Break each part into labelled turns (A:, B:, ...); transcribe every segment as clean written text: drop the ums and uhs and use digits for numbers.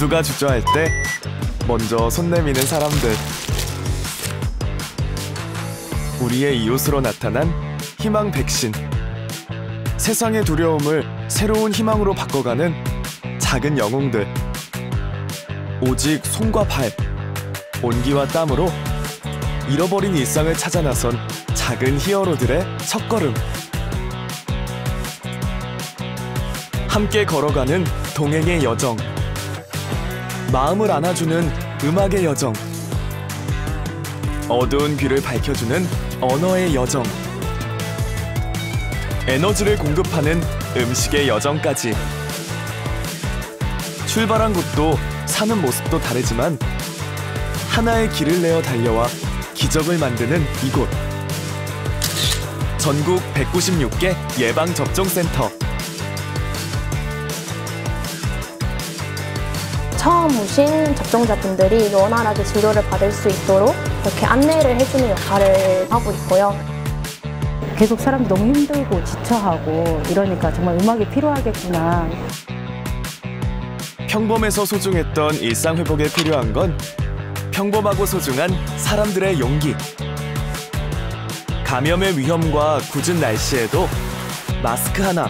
A: 모두가 주저할 때 먼저 손 내미는 사람들. 우리의 이웃으로 나타난 희망 백신. 세상의 두려움을 새로운 희망으로 바꿔가는 작은 영웅들. 오직 손과 발, 온기와 땀으로 잃어버린 일상을 찾아 나선 작은 히어로들의 첫걸음. 함께 걸어가는 동행의 여정. 마음을 안아주는 음악의 여정. 어두운 귀를 밝혀주는 언어의 여정. 에너지를 공급하는 음식의 여정까지. 출발한 곳도 사는 모습도 다르지만 하나의 길을 내어 달려와 기적을 만드는 이곳. 전국 196개 예방접종센터.
B: 처음 오신 접종자분들이 원활하게 진료를 받을 수 있도록 이렇게 안내를 해주는 역할을 하고 있고요.
C: 계속 사람들이 너무 힘들고 지쳐하고 이러니까 정말 음악이 필요하겠구나.
A: 평범해서 소중했던 일상 회복에 필요한 건 평범하고 소중한 사람들의 용기. 감염의 위험과 궂은 날씨에도 마스크 하나,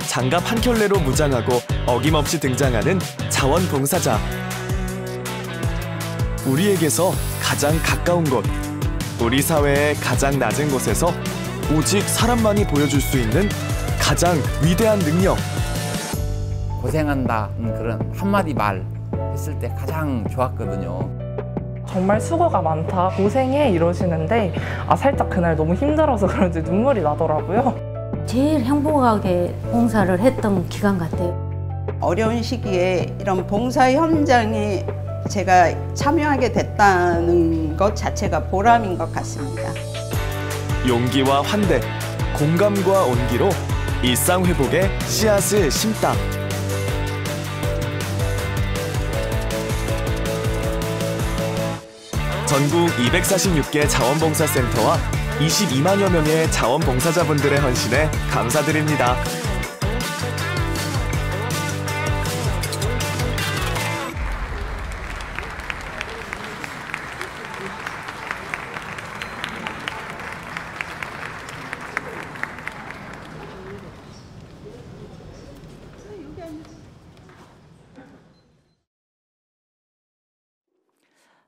A: 장갑 한 켤레로 무장하고 어김없이 등장하는 자원봉사자. 우리에게서 가장 가까운 곳, 우리 사회의 가장 낮은 곳에서 오직 사람만이 보여줄 수 있는 가장 위대한 능력.
D: 고생한다 그런 한마디 말 했을 때 가장 좋았거든요.
E: 정말 수고가 많다, 고생해 이러시는데 살짝 그날 너무 힘들어서 그런지 눈물이 나더라고요.
F: 제일 행복하게 봉사를 했던 기간 같아요.
G: 어려운 시기에 이런 봉사 현장에 제가 참여하게 됐다는 것 자체가 보람인 것 같습니다.
A: 용기와 환대, 공감과 온기로 일상 회복의 씨앗을 심다. 전국 246개 자원봉사센터와 22만여 명의 자원봉사자분들의 헌신에 감사드립니다.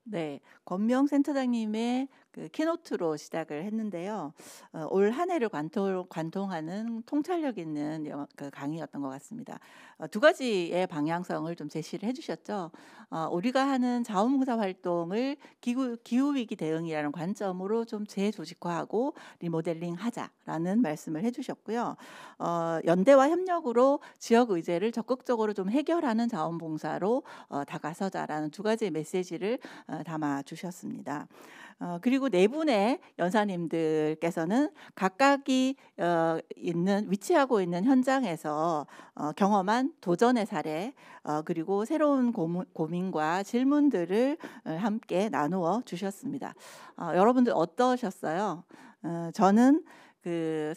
H: 네, 권명 센터장님의 그 키노트로 시작을 했는데요. 올 한 해를 관통하는 통찰력 있는 그 강의였던 것 같습니다. 두 가지의 방향성을 좀 제시를 해주셨죠. 우리가 하는 자원봉사 활동을 기후위기 대응이라는 관점으로 좀 재조직화하고 리모델링하자라는 말씀을 해주셨고요. 연대와 협력으로 지역 의제를 적극적으로 좀 해결하는 자원봉사로 다가서자라는 두 가지의 메시지를 담아 주셨습니다. 그리고 네 분의 연사님들께서는 각각이 위치하고 있는 현장에서 경험한 도전의 사례, 그리고 새로운 고민과 질문들을 함께 나누어 주셨습니다. 여러분들 어떠셨어요? 저는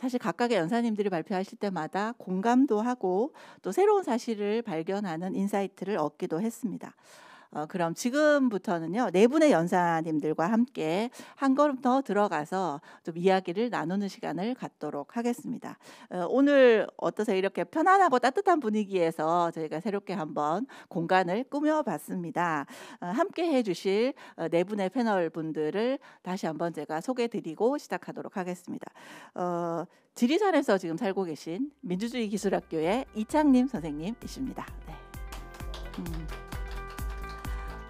H: 사실 각각의 연사님들이 발표하실 때마다 공감도 하고 또 새로운 사실을 발견하는 인사이트를 얻기도 했습니다. 그럼 지금부터는요, 네 분의 연사님들과 함께 한 걸음 더 들어가서 좀 이야기를 나누는 시간을 갖도록 하겠습니다. 오늘 어떠세요? 이렇게 편안하고 따뜻한 분위기에서 저희가 새롭게 한번 공간을 꾸며봤습니다. 함께 해주실 네 분의 패널 분들을 다시 한번 제가 소개드리고 시작하도록 하겠습니다. 지리산에서 지금 살고 계신 민주주의기술학교의 이창림 선생님이십니다. 네.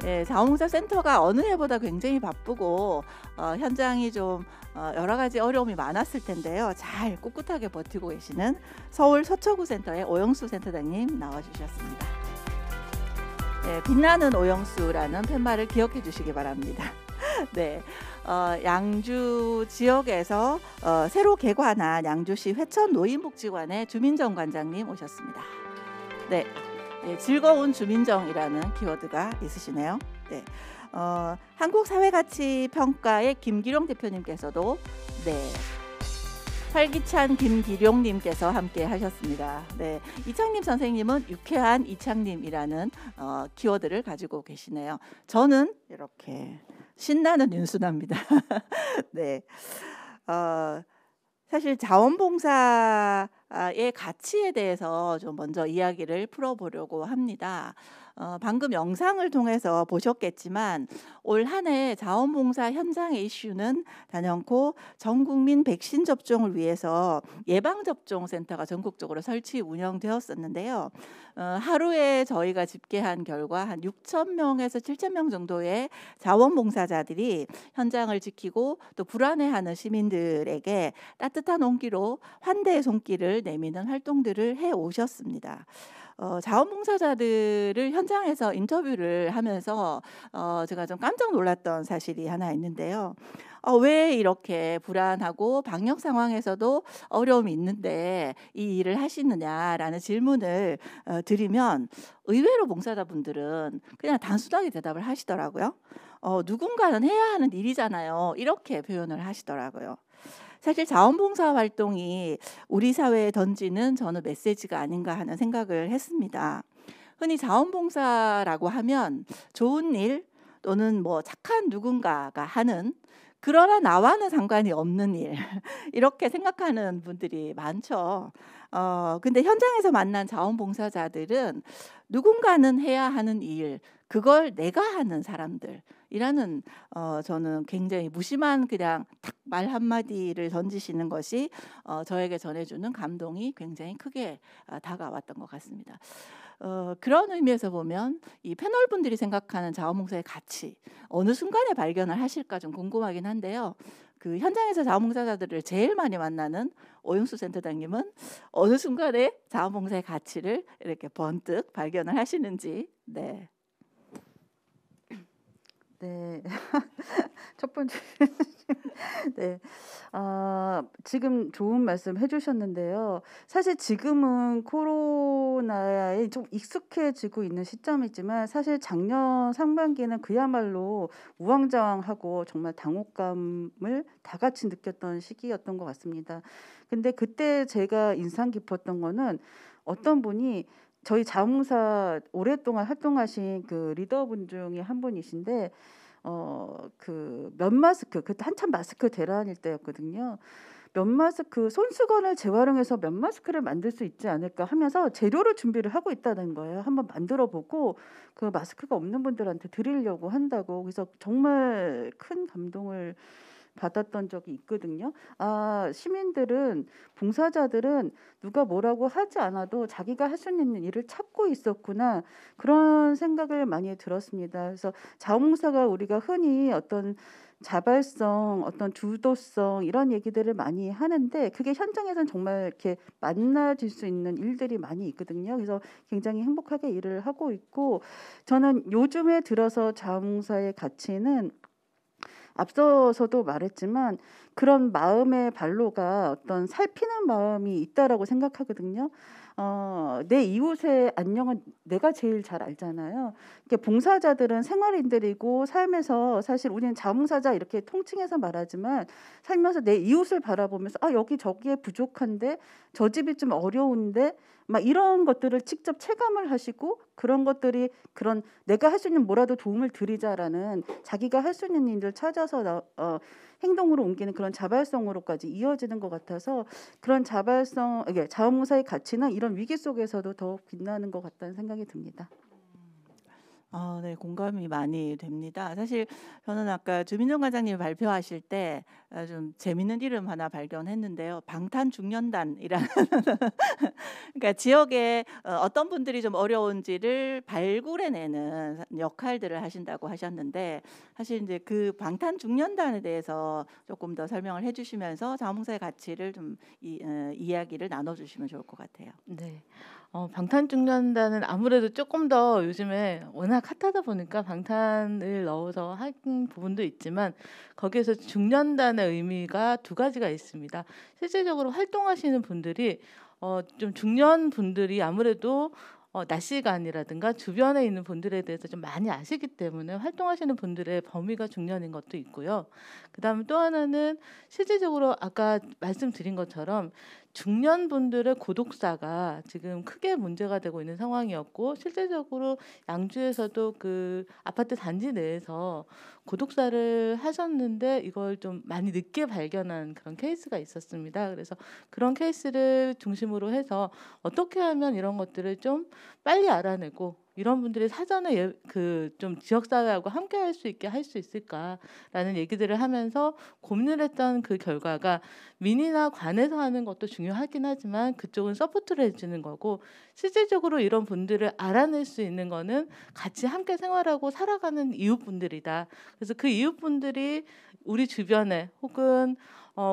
H: 예, 자원봉사센터가 어느 해보다 굉장히 바쁘고 현장이 좀 여러 가지 어려움이 많았을 텐데요. 잘 꿋꿋하게 버티고 계시는 서울 서초구 센터의 오영수 센터장님 나와주셨습니다. 네, 빛나는 오영수라는 팻말을 기억해 주시기 바랍니다. 네, 양주 지역에서 새로 개관한 양주시 회천 노인복지관의 주민정 관장님 오셨습니다. 네. 네, 즐거운 주민정이라는 키워드가 있으시네요. 네, 한국사회가치평가의 김기룡 대표님께서도 네, 활기찬 김기룡님께서 함께 하셨습니다. 네, 이창림 선생님은 유쾌한 이창림이라는 키워드를 가지고 계시네요. 저는 이렇게 신나는 윤순아입니다. 네, 사실 자원봉사의 가치에 대해서 좀 먼저 이야기를 풀어보려고 합니다. 방금 영상을 통해서 보셨겠지만 올 한 해 자원봉사 현장의 이슈는 단연코 전국민 백신 접종을 위해서 예방접종센터가 전국적으로 설치 운영되었었는데요. 하루에 저희가 집계한 결과 한 6,000명에서 7,000명 정도의 자원봉사자들이 현장을 지키고 또 불안해하는 시민들에게 따뜻한 온기로 환대의 손길을 내미는 활동들을 해오셨습니다. 자원봉사자들을 현장에서 인터뷰를 하면서 제가 좀 깜짝 놀랐던 사실이 하나 있는데요. 왜 이렇게 불안하고 방역 상황에서도 어려움이 있는데 이 일을 하시느냐라는 질문을 드리면 의외로 봉사자분들은 그냥 단순하게 대답을 하시더라고요. 누군가는 해야 하는 일이잖아요. 이렇게 표현을 하시더라고요. 사실 자원봉사 활동이 우리 사회에 던지는 저는 메시지가 아닌가 하는 생각을 했습니다. 흔히 자원봉사라고 하면 좋은 일 또는 뭐 착한 누군가가 하는 그러나 나와는 상관이 없는 일 이렇게 생각하는 분들이 많죠. 근데 현장에서 만난 자원봉사자들은 누군가는 해야 하는 일, 그걸 내가 하는 사람들이라는 저는 굉장히 무심한 그냥 딱 말 한마디를 던지시는 것이 저에게 전해주는 감동이 굉장히 크게 다가왔던 것 같습니다. 그런 의미에서 보면 이 패널분들이 생각하는 자원봉사의 가치 어느 순간에 발견을 하실까 좀 궁금하긴 한데요. 그 현장에서 자원봉사자들을 제일 많이 만나는 오영수 센터장님은 어느 순간에 자원봉사의 가치를 이렇게 번뜩 발견을 하시는지. 네.
C: 네. 첫 번째. 네. 지금 좋은 말씀 해주셨는데요. 사실 지금은 코로나에 좀 익숙해지고 있는 시점이지만 사실 작년 상반기에는 그야말로 우왕좌왕하고 정말 당혹감을 다 같이 느꼈던 시기였던 것 같습니다. 근데 그때 제가 인상 깊었던 거는 어떤 분이 저희 자원봉사 오랫동안 활동하신 그 리더분 중에 한 분이신데 그 면 마스크 그때 한참 마스크 대란일 때였거든요. 면 마스크 손수건을 재활용해서 면 마스크를 만들 수 있지 않을까 하면서 재료를 준비를 하고 있다는 거예요. 한번 만들어 보고 그 마스크가 없는 분들한테 드리려고 한다고. 그래서 정말 큰 감동을 받았던 적이 있거든요. 시민들은 봉사자들은 누가 뭐라고 하지 않아도 자기가 할 수 있는 일을 찾고 있었구나 그런 생각을 많이 들었습니다. 그래서 자원봉사가 우리가 흔히 어떤 자발성, 어떤 주도성 이런 얘기들을 많이 하는데 그게 현장에서는 정말 이렇게 만나질 수 있는 일들이 많이 있거든요. 그래서 굉장히 행복하게 일을 하고 있고 저는 요즘에 들어서 자원봉사의 가치는 앞서서도 말했지만 그런 마음의 발로가 어떤 살피는 마음이 있다라고 생각하거든요. 내 이웃의 안녕은 내가 제일 잘 알잖아요. 봉사자들은 생활인들이고 삶에서 사실 우리는 자원봉사자 이렇게 통칭해서 말하지만 살면서 내 이웃을 바라보면서 여기 저기에 부족한데 저 집이 좀 어려운데 막 이런 것들을 직접 체감을 하시고 그런 것들이 그런 내가 할 수 있는 뭐라도 도움을 드리자라는 자기가 할 수 있는 일을 찾아서 행동으로 옮기는 그런 자발성으로까지 이어지는 것 같아서 그런 자발성, 자원봉사의 가치는 이런 위기 속에서도 더욱 빛나는 것 같다는 생각이 듭니다.
H: 네, 공감이 많이 됩니다. 사실 저는 아까 주민정 과장님이 발표하실 때 좀 재밌는 이름 하나 발견했는데요. 방탄중년단이라는 그러니까 지역에 어떤 분들이 좀 어려운지를 발굴해내는 역할들을 하신다고 하셨는데 사실 이제 그 방탄중년단에 대해서 조금 더 설명을 해주시면서 자원봉사의 가치를 좀 이야기를 나눠주시면 좋을 것 같아요.
I: 네. 방탄중년단은 아무래도 조금 더 요즘에 워낙 핫하다 보니까 방탄을 넣어서 한 부분도 있지만 거기에서 중년단의 의미가 두 가지가 있습니다. 실질적으로 활동하시는 분들이 좀 중년 분들이 아무래도 낮 시간이라든가 주변에 있는 분들에 대해서 좀 많이 아시기 때문에 활동하시는 분들의 범위가 중년인 것도 있고요. 그다음에 또 하나는 실질적으로 아까 말씀드린 것처럼 중년 분들의 고독사가 지금 크게 문제가 되고 있는 상황이었고, 실질적으로 양주에서도 그 아파트 단지 내에서 고독사를 하셨는데 이걸 좀 많이 늦게 발견한 그런 케이스가 있었습니다. 그래서 그런 케이스를 중심으로 해서 어떻게 하면 이런 것들을 좀 빨리 알아내고 이런 분들이 사전에 그 좀 지역 사회하고 함께 할 수 있게 할 수 있을까라는 얘기들을 하면서 고민을 했던 그 결과가 민이나 관에서 하는 것도 중요하긴 하지만 그쪽은 서포트를 해주는 거고, 실질적으로 이런 분들을 알아낼 수 있는 거는 같이 함께 생활하고 살아가는 이웃분들이다. 그래서 그 이웃분들이 우리 주변에 혹은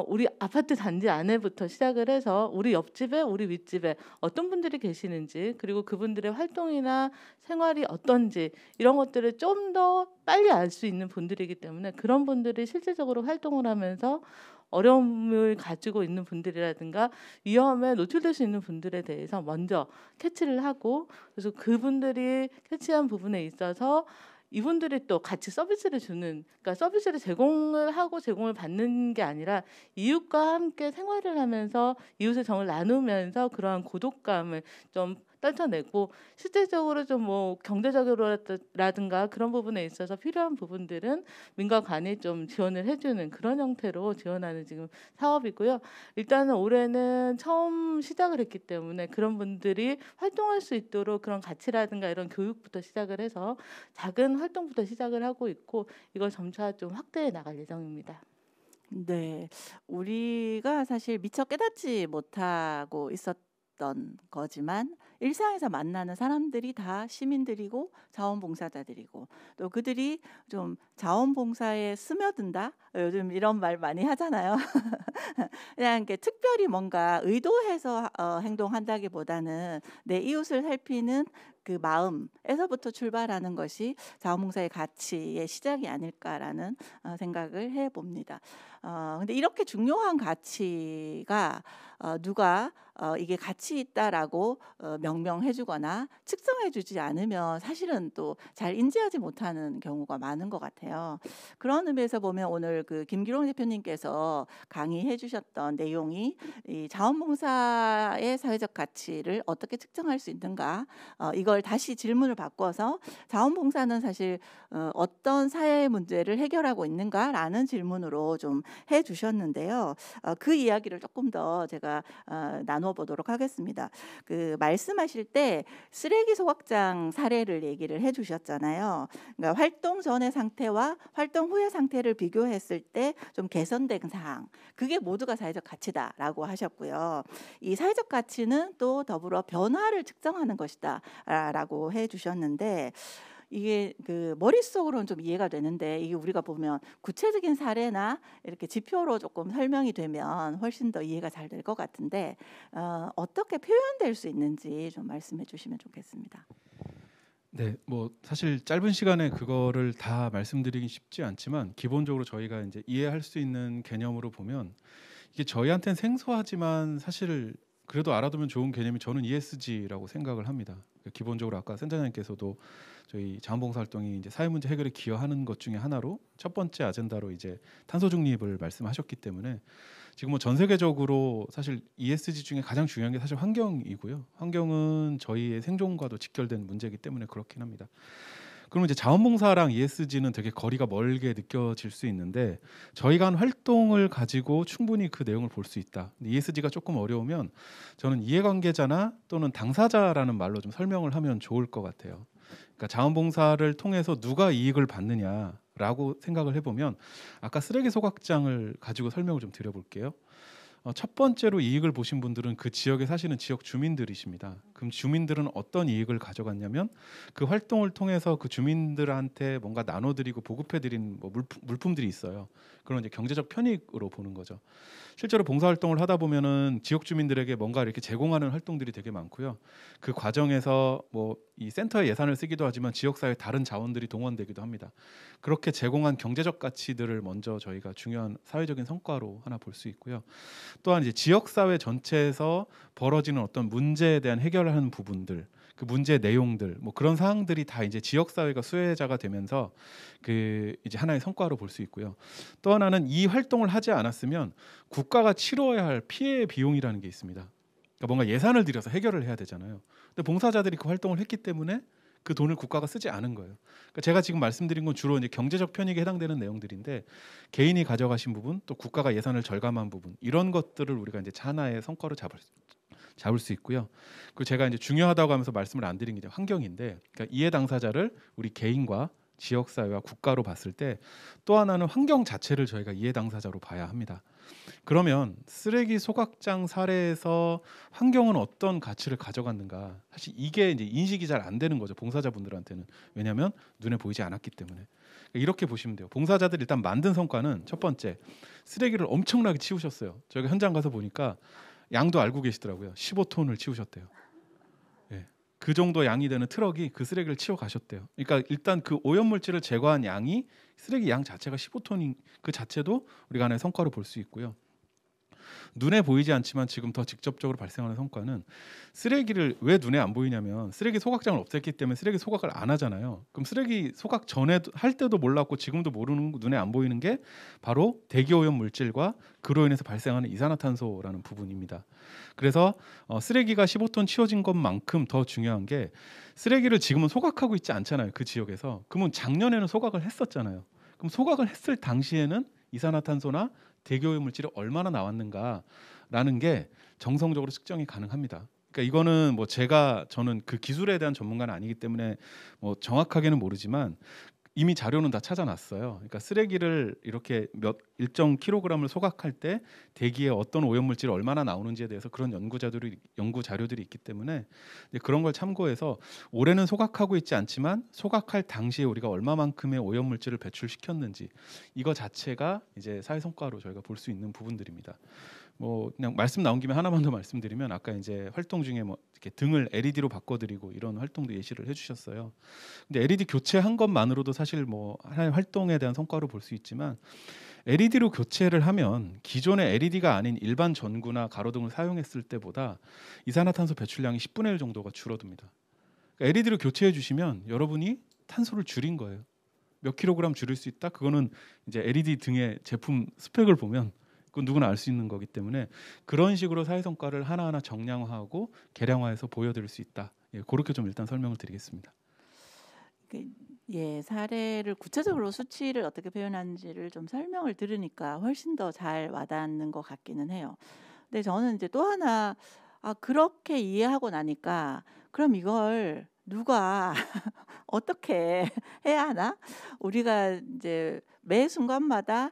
I: 우리 아파트 단지 안에부터 시작을 해서 우리 옆집에 우리 윗집에 어떤 분들이 계시는지, 그리고 그분들의 활동이나 생활이 어떤지 이런 것들을 좀 더 빨리 알 수 있는 분들이기 때문에 그런 분들이 실질적으로 활동을 하면서 어려움을 가지고 있는 분들이라든가 위험에 노출될 수 있는 분들에 대해서 먼저 캐치를 하고, 그래서 그분들이 캐치한 부분에 있어서 이분들이 또 같이 서비스를 주는, 그러니까 서비스를 제공을 하고 제공을 받는 게 아니라 이웃과 함께 생활을 하면서 이웃의 정을 나누면서 그러한 고독감을 좀 떨쳐내고, 실질적으로 좀 뭐 경제적으로라든가 그런 부분에 있어서 필요한 부분들은 민과 관이 좀 지원을 해주는 그런 형태로 지원하는 지금 사업이고요. 일단은 올해는 처음 시작을 했기 때문에 그런 분들이 활동할 수 있도록 그런 가치라든가 이런 교육부터 시작을 해서 작은 활동부터 시작을 하고 있고, 이걸 점차 좀 확대해 나갈 예정입니다.
H: 네, 우리가 사실 미처 깨닫지 못하고 있었던 거지만 일상에서 만나는 사람들이 다 시민들이고 자원봉사자들이고, 또 그들이 좀 자원봉사에 스며든다, 요즘 이런 말 많이 하잖아요. 그냥 이렇게 특별히 뭔가 의도해서 행동한다기보다는 내 이웃을 살피는 그 마음에서부터 출발하는 것이 자원봉사의 가치의 시작이 아닐까라는 생각을 해봅니다. 근데 이렇게 중요한 가치가 누가 이게 가치 있다라고 명명해주거나 측정해주지 않으면 사실은 또 잘 인지하지 못하는 경우가 많은 것 같아요. 그런 의미에서 보면 오늘 그 김기록 대표님께서 강의해주셨던 내용이 이 자원봉사의 사회적 가치를 어떻게 측정할 수 있는가, 이걸 다시 질문을 바꿔서 자원봉사는 사실 어떤 사회 문제를 해결하고 있는가라는 질문으로 좀 해주셨는데요. 그 이야기를 조금 더 제가 나눠 보도록 하겠습니다. 그 말씀하실 때 쓰레기 소각장 사례를 얘기를 해주셨잖아요. 그러니까 활동 전의 상태와 활동 후의 상태를 비교했을 때 좀 개선된 사항, 그게 모두가 사회적 가치다라고 하셨고요. 이 사회적 가치는 또 더불어 변화를 측정하는 것이다라고 해주셨는데, 이게 그 머릿속으로는 좀 이해가 되는데 이게 우리가 보면 구체적인 사례나 이렇게 지표로 조금 설명이 되면 훨씬 더 이해가 잘 될 것 같은데, 어떻게 표현될 수 있는지 좀 말씀해 주시면 좋겠습니다.
J: 네, 뭐 사실 짧은 시간에 그거를 다 말씀드리긴 쉽지 않지만 기본적으로 저희가 이제 이해할 수 있는 개념으로 보면 이게 저희한테는 생소하지만 사실 그래도 알아두면 좋은 개념이 저는 ESG라고 생각을 합니다. 기본적으로 아까 센터장님께서도 저희 자원봉사 활동이 이제 사회 문제 해결에 기여하는 것 중에 하나로 첫 번째 아젠다로 이제 탄소 중립을 말씀하셨기 때문에 지금 뭐 전 세계적으로 사실 ESG 중에 가장 중요한 게 사실 환경이고요. 환경은 저희의 생존과도 직결된 문제이기 때문에 그렇긴 합니다. 그러면 이제 자원봉사랑 ESG는 되게 거리가 멀게 느껴질 수 있는데 저희가 한 활동을 가지고 충분히 그 내용을 볼 수 있다. 근데 ESG가 조금 어려우면 저는 이해관계자나 또는 당사자라는 말로 좀 설명을 하면 좋을 것 같아요. 그러니까 자원봉사를 통해서 누가 이익을 받느냐라고 생각을 해보면 아까 쓰레기 소각장을 가지고 설명을 좀 드려볼게요. 첫 번째로 이익을 보신 분들은 그 지역에 사시는 지역 주민들이십니다. 그럼 주민들은 어떤 이익을 가져갔냐면 그 활동을 통해서 그 주민들한테 뭔가 나눠드리고 보급해드린 뭐 물품들이 있어요. 그런 이제 경제적 편익으로 보는 거죠. 실제로 봉사활동을 하다 보면은 지역 주민들에게 뭔가 이렇게 제공하는 활동들이 되게 많고요. 그 과정에서 뭐 이 센터의 예산을 쓰기도 하지만 지역사회 다른 자원들이 동원되기도 합니다. 그렇게 제공한 경제적 가치들을 먼저 저희가 중요한 사회적인 성과로 하나 볼 수 있고요. 또한 이제 지역사회 전체에서 벌어지는 어떤 문제에 대한 해결을 하는 부분들, 그 문제 내용들 뭐 그런 사항들이 다 이제 지역 사회가 수혜자가 되면서 그 이제 하나의 성과로 볼 수 있고요. 또 하나는 이 활동을 하지 않았으면 국가가 치러야 할 피해 비용이라는 게 있습니다. 그러니까 뭔가 예산을 들여서 해결을 해야 되잖아요. 근데 봉사자들이 그 활동을 했기 때문에 그 돈을 국가가 쓰지 않은 거예요. 그러니까 제가 지금 말씀드린 건 주로 이제 경제적 편익에 해당되는 내용들인데 개인이 가져가신 부분, 또 국가가 예산을 절감한 부분 이런 것들을 우리가 이제 하나의 성과로 잡을 수 있고요. 그리고 제가 이제 중요하다고 하면서 말씀을 안 드린 게 이제 환경인데, 그러니까 이해 당사자를 우리 개인과 지역 사회와 국가로 봤을 때 또 하나는 환경 자체를 저희가 이해 당사자로 봐야 합니다. 그러면 쓰레기 소각장 사례에서 환경은 어떤 가치를 가져갔는가? 사실 이게 이제 인식이 잘 안 되는 거죠. 봉사자분들한테는. 왜냐하면 눈에 보이지 않았기 때문에. 그러니까 이렇게 보시면 돼요. 봉사자들 일단 만든 성과는 첫 번째, 쓰레기를 엄청나게 치우셨어요. 저희가 현장 가서 보니까 양도 알고 계시더라고요. 15톤을 치우셨대요. 예. 그 정도 양이 되는 트럭이 그 쓰레기를 치워 가셨대요. 그러니까 일단 그 오염물질을 제거한 양이 쓰레기 양 자체가 15톤인 그 자체도 우리가 하나의 성과로 볼 수 있고요. 눈에 보이지 않지만 지금 더 직접적으로 발생하는 성과는 쓰레기를 왜 눈에 안 보이냐면 쓰레기 소각장을 없앴기 때문에 쓰레기 소각을 안 하잖아요. 그럼 쓰레기 소각 전에 할 때도 몰랐고 지금도 모르는 눈에 안 보이는 게 바로 대기오염 물질과 그로 인해서 발생하는 이산화탄소라는 부분입니다. 그래서 쓰레기가 15톤 치워진 것만큼 더 중요한 게 쓰레기를 지금은 소각하고 있지 않잖아요. 그 지역에서. 그러면 작년에는 소각을 했었잖아요. 그럼 소각을 했을 당시에는 이산화탄소나 대기오염 물질이 얼마나 나왔는가라는 게 정성적으로 측정이 가능합니다. 그러니까 이거는 뭐 저는 그 기술에 대한 전문가는 아니기 때문에 뭐 정확하게는 모르지만 이미 자료는 다 찾아놨어요. 그러니까 쓰레기를 이렇게 일정 킬로그램을 소각할 때 대기에 어떤 오염물질이 얼마나 나오는지에 대해서 그런 연구 자료들이 있기 때문에 그런 걸 참고해서 올해는 소각하고 있지 않지만 소각할 당시에 우리가 얼마만큼의 오염물질을 배출시켰는지 이거 자체가 이제 사회 성과로 저희가 볼 수 있는 부분들입니다. 뭐 그냥 말씀 나온 김에 하나만 더 말씀드리면 아까 이제 활동 중에 뭐 이렇게 등을 LED로 바꿔드리고 이런 활동도 예시를 해주셨어요. 근데 LED 교체한 것만으로도 사실 뭐 하나의 활동에 대한 성과로 볼 수 있지만 LED로 교체를 하면 기존의 LED가 아닌 일반 전구나 가로등을 사용했을 때보다 이산화탄소 배출량이 10분의 1 정도가 줄어듭니다. 그러니까 LED로 교체해 주시면 여러분이 탄소를 줄인 거예요. 몇 킬로그램 줄일 수 있다? 그거는 이제 LED 등의 제품 스펙을 보면 그건 누구나 알 수 있는 거기 때문에 그런 식으로 사회 성과를 하나하나 정량화하고 계량화해서 보여드릴 수 있다. 예, 그렇게 좀 일단 설명을 드리겠습니다.
H: 예, 사례를 구체적으로 수치를 어떻게 표현하는지를 좀 설명을 들으니까 훨씬 더 잘 와닿는 것 같기는 해요. 근데 저는 이제 또 하나 그렇게 이해하고 나니까 그럼 이걸 누가 어떻게 해야 하나? 우리가 이제 매 순간마다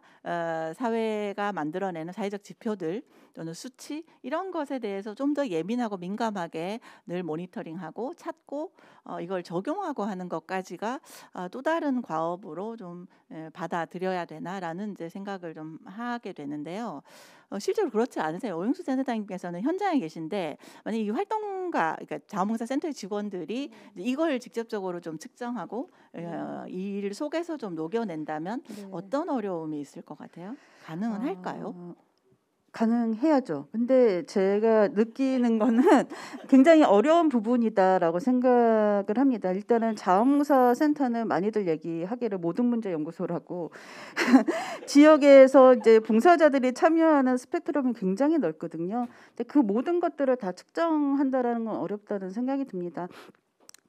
H: 사회가 만들어내는 사회적 지표들 또는 수치 이런 것에 대해서 좀 더 예민하고 민감하게 늘 모니터링하고 찾고 이걸 적용하고 하는 것까지가 또 다른 과업으로 좀 받아들여야 되나라는 이제 생각을 좀 하게 되는데요. 실제로 그렇지 않으세요? 오영수 센터장님께서는 현장에 계신데 만약 이 활동가, 그러니까 자원봉사센터의 직원들이 이걸 직접적으로 좀 측정하고 이 일 속에서 좀 녹여낸다면 어떤 어려움이 있을 것 같아요? 가능은 할까요?
C: 가능해야죠. 근데 제가 느끼는 거는 굉장히 어려운 부분이다라고 생각을 합니다. 일단은 자원봉사센터는 많이들 얘기하기를 모든 문제 연구소라고 지역에서 이제 봉사자들이 참여하는 스펙트럼이 굉장히 넓거든요. 근데 그 모든 것들을 다 측정한다라는 건 어렵다는 생각이 듭니다.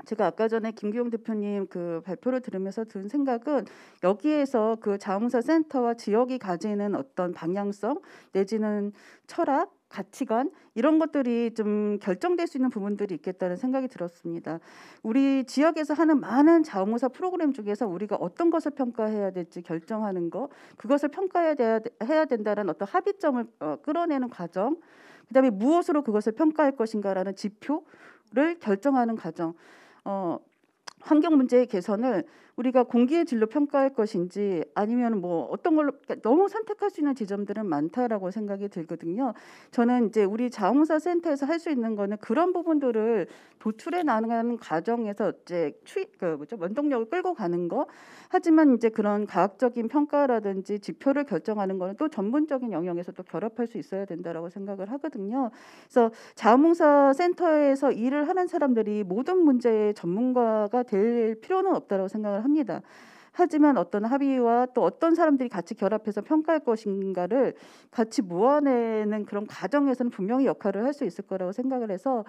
C: 제가 아까 전에 김규용 대표님 그 발표를 들으면서 든 생각은 여기에서 그 자원봉사센터와 지역이 가지는 어떤 방향성 내지는 철학, 가치관 이런 것들이 좀 결정될 수 있는 부분들이 있겠다는 생각이 들었습니다. 우리 지역에서 하는 많은 자원봉사 프로그램 중에서 우리가 어떤 것을 평가해야 될지 결정하는 거, 그것을 해야 된다는 어떤 합의점을 끌어내는 과정, 그다음에 무엇으로 그것을 평가할 것인가라는 지표를 결정하는 과정. 환경 문제의 개선을 우리가 공기의 질로 평가할 것인지 아니면 뭐 어떤 걸로 그러니까 너무 선택할 수 있는 지점들은 많다라고 생각이 들거든요. 저는 이제 우리 자원봉사 센터에서 할 수 있는 거는 그런 부분들을 도출해 나가는 과정에서 이제 원동력을 끌고 가는 거. 하지만 이제 그런 과학적인 평가라든지 지표를 결정하는 거는 또 전문적인 영역에서 또 결합할 수 있어야 된다라고 생각을 하거든요. 그래서 자원봉사 센터에서 일을 하는 사람들이 모든 문제의 전문가가 될 필요는 없다라고 생각을 합니다. 하지만 어떤 합의와 또 어떤 사람들이 같이 결합해서 평가할 것인가를 같이 모아내는 그런 과정에서는 분명히 역할을 할 수 있을 거라고 생각을 해서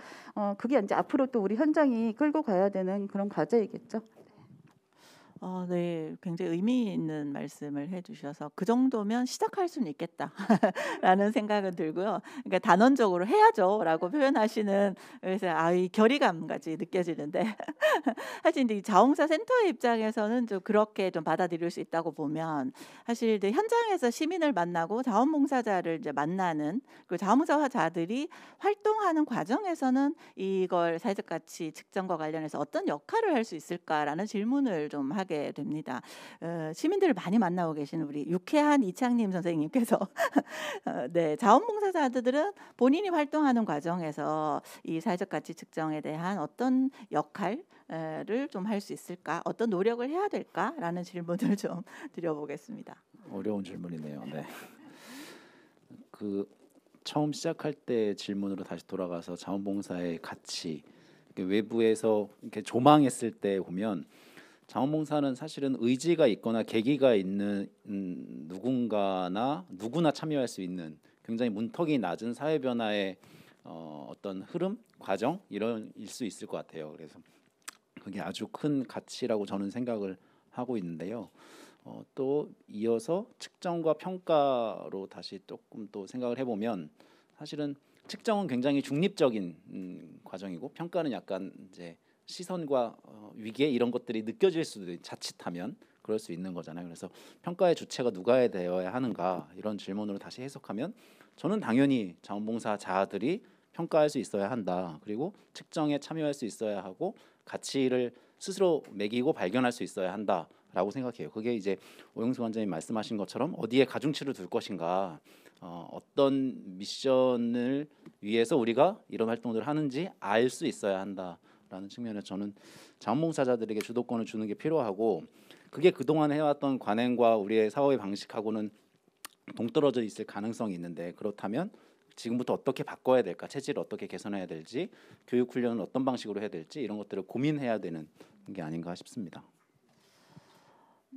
C: 그게 이제 앞으로 또 우리 현장이 끌고 가야 되는 그런 과제이겠죠.
H: 네, 굉장히 의미 있는 말씀을 해주셔서 그 정도면 시작할 수는 있겠다라는 생각은 들고요. 그러니까 단언적으로 해야죠라고 표현하시는 그래서 이 결의감까지 느껴지는데 사실 이제 이 자원봉사 센터의 입장에서는 좀 그렇게 좀 받아들일 수 있다고 보면 사실 이제 현장에서 시민을 만나고 자원봉사자를 이제 만나는 그 자원봉사자들이 활동하는 과정에서는 이걸 사회적 가치 측정과 관련해서 어떤 역할을 할 수 있을까라는 질문을 좀 하게 됩니다. 시민들을 많이 만나고 계시는 우리 유쾌한 이창림 선생님께서 네, 자원봉사자들은 본인이 활동하는 과정에서 이 사회적 가치 측정에 대한 어떤 역할을 좀 할 수 있을까, 어떤 노력을 해야 될까라는 질문을 좀 드려보겠습니다.
K: 어려운 질문이네요. 네. 그 처음 시작할 때 질문으로 다시 돌아가서 자원봉사의 가치, 외부에서 이렇게 조망했을 때 보면 자원봉사는 사실은 의지가 있거나 계기가 있는 누구나 참여할 수 있는 굉장히 문턱이 낮은 사회 변화의 어떤 흐름, 과정 이런 일 수 있을 것 같아요. 그래서 그게 아주 큰 가치라고 저는 생각을 하고 있는데요. 또 이어서 측정과 평가로 다시 조금 또 생각을 해보면 사실은 측정은 굉장히 중립적인 과정이고 평가는 약간 이제 시선과 위계 이런 것들이 느껴질 수도 자칫하면 그럴 수 있는 거잖아요. 그래서 평가의 주체가 누가 되어야 하는가 이런 질문으로 다시 해석하면 저는 당연히 자원봉사자들이 평가할 수 있어야 한다. 그리고 측정에 참여할 수 있어야 하고 가치를 스스로 매기고 발견할 수 있어야 한다라고 생각해요. 그게 이제 오영수 원장님 말씀하신 것처럼 어디에 가중치를 둘 것인가, 어떤 미션을 위해서 우리가 이런 활동들을 하는지 알 수 있어야 한다라는 측면에서 저는 자원봉사자들에게 주도권을 주는 게 필요하고 그게 그동안 해왔던 관행과 우리의 사회 방식하고는 동떨어져 있을 가능성이 있는데 그렇다면 지금부터 어떻게 바꿔야 될까, 체질을 어떻게 개선해야 될지, 교육 훈련은 어떤 방식으로 해야 될지 이런 것들을 고민해야 되는 게 아닌가 싶습니다.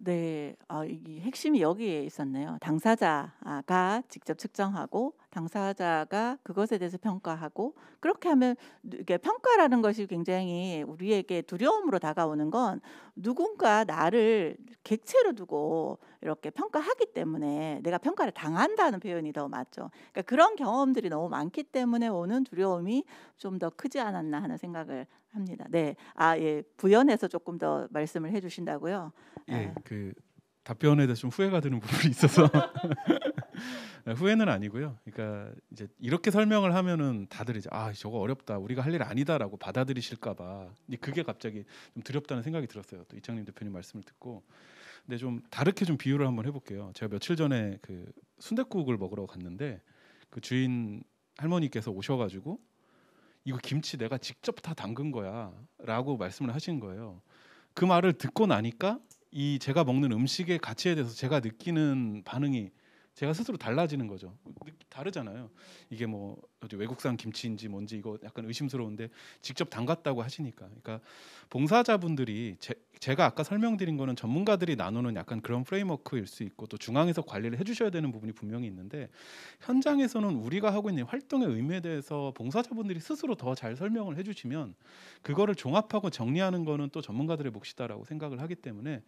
H: 네, 이 핵심이 여기에 있었네요. 당사자가 직접 측정하고 당사자가 그것에 대해서 평가하고 그렇게 하면 이게 평가라는 것이 굉장히 우리에게 두려움으로 다가오는 건 누군가 나를 객체로 두고 이렇게 평가하기 때문에 내가 평가를 당한다는 표현이 더 맞죠. 그러니까 그런 경험들이 너무 많기 때문에 오는 두려움이 좀 더 크지 않았나 하는 생각을 합니다. 네, 예, 부연해서 조금 더 말씀을 해주신다고요.
J: 예, 그 답변에 대해서 좀 후회가 드는 부분이 있어서 후회는 아니고요. 그러니까 이제 이렇게 설명을 하면은 다들 이제 저거 어렵다, 우리가 할 일 아니다라고 받아들이실까봐 그게 갑자기 좀 두렵다는 생각이 들었어요. 또 이창림 대표님 말씀을 듣고. 근데 좀 다르게 좀 비유를 한번 해볼게요. 제가 며칠 전에 그 순댓국을 먹으러 갔는데 그 주인 할머니께서 오셔가지고 이거 김치 내가 직접 다 담근 거야라고 말씀을 하신 거예요. 그 말을 듣고 나니까 이 제가 먹는 음식의 가치에 대해서 제가 느끼는 반응이 제가 스스로 달라지는 거죠. 다르잖아요. 이게 뭐 외국산 김치인지 뭔지 이거 약간 의심스러운데 직접 담갔다고 하시니까. 그러니까 봉사자분들이 제가 아까 설명드린 거는 전문가들이 나누는 약간 그런 프레임워크일 수 있고 또 중앙에서 관리를 해주셔야 되는 부분이 분명히 있는데 현장에서는 우리가 하고 있는 활동의 의미에 대해서 봉사자분들이 스스로 더 잘 설명을 해주시면 그거를 종합하고 정리하는 거는 또 전문가들의 몫이다라고 생각을 하기 때문에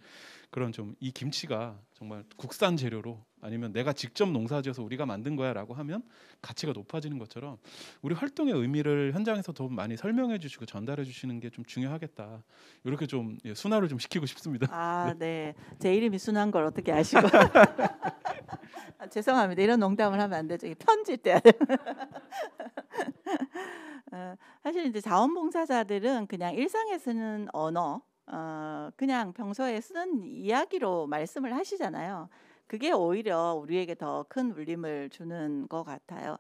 J: 그런 좀 이 김치가 정말 국산 재료로 아니면 내가 직접 농사지어서 우리가 만든 거야라고 하면 가치가 높아지는 것처럼 우리 활동의 의미를 현장에서 더 많이 설명해 주시고 전달해 주시는 게 좀 중요하겠다. 이렇게 좀 순화를 좀 시키고 싶습니다.
H: 네. 제 이름이 순한 걸 어떻게 아시고? 죄송합니다. 이런 농담을 하면 안 되죠. 편집돼야 돼요. 사실 이제 자원봉사자들은 그냥 일상에 쓰는 언어 그냥 평소에 쓰는 이야기로 말씀을 하시잖아요. 그게 오히려 우리에게 더 큰 울림을 주는 것 같아요.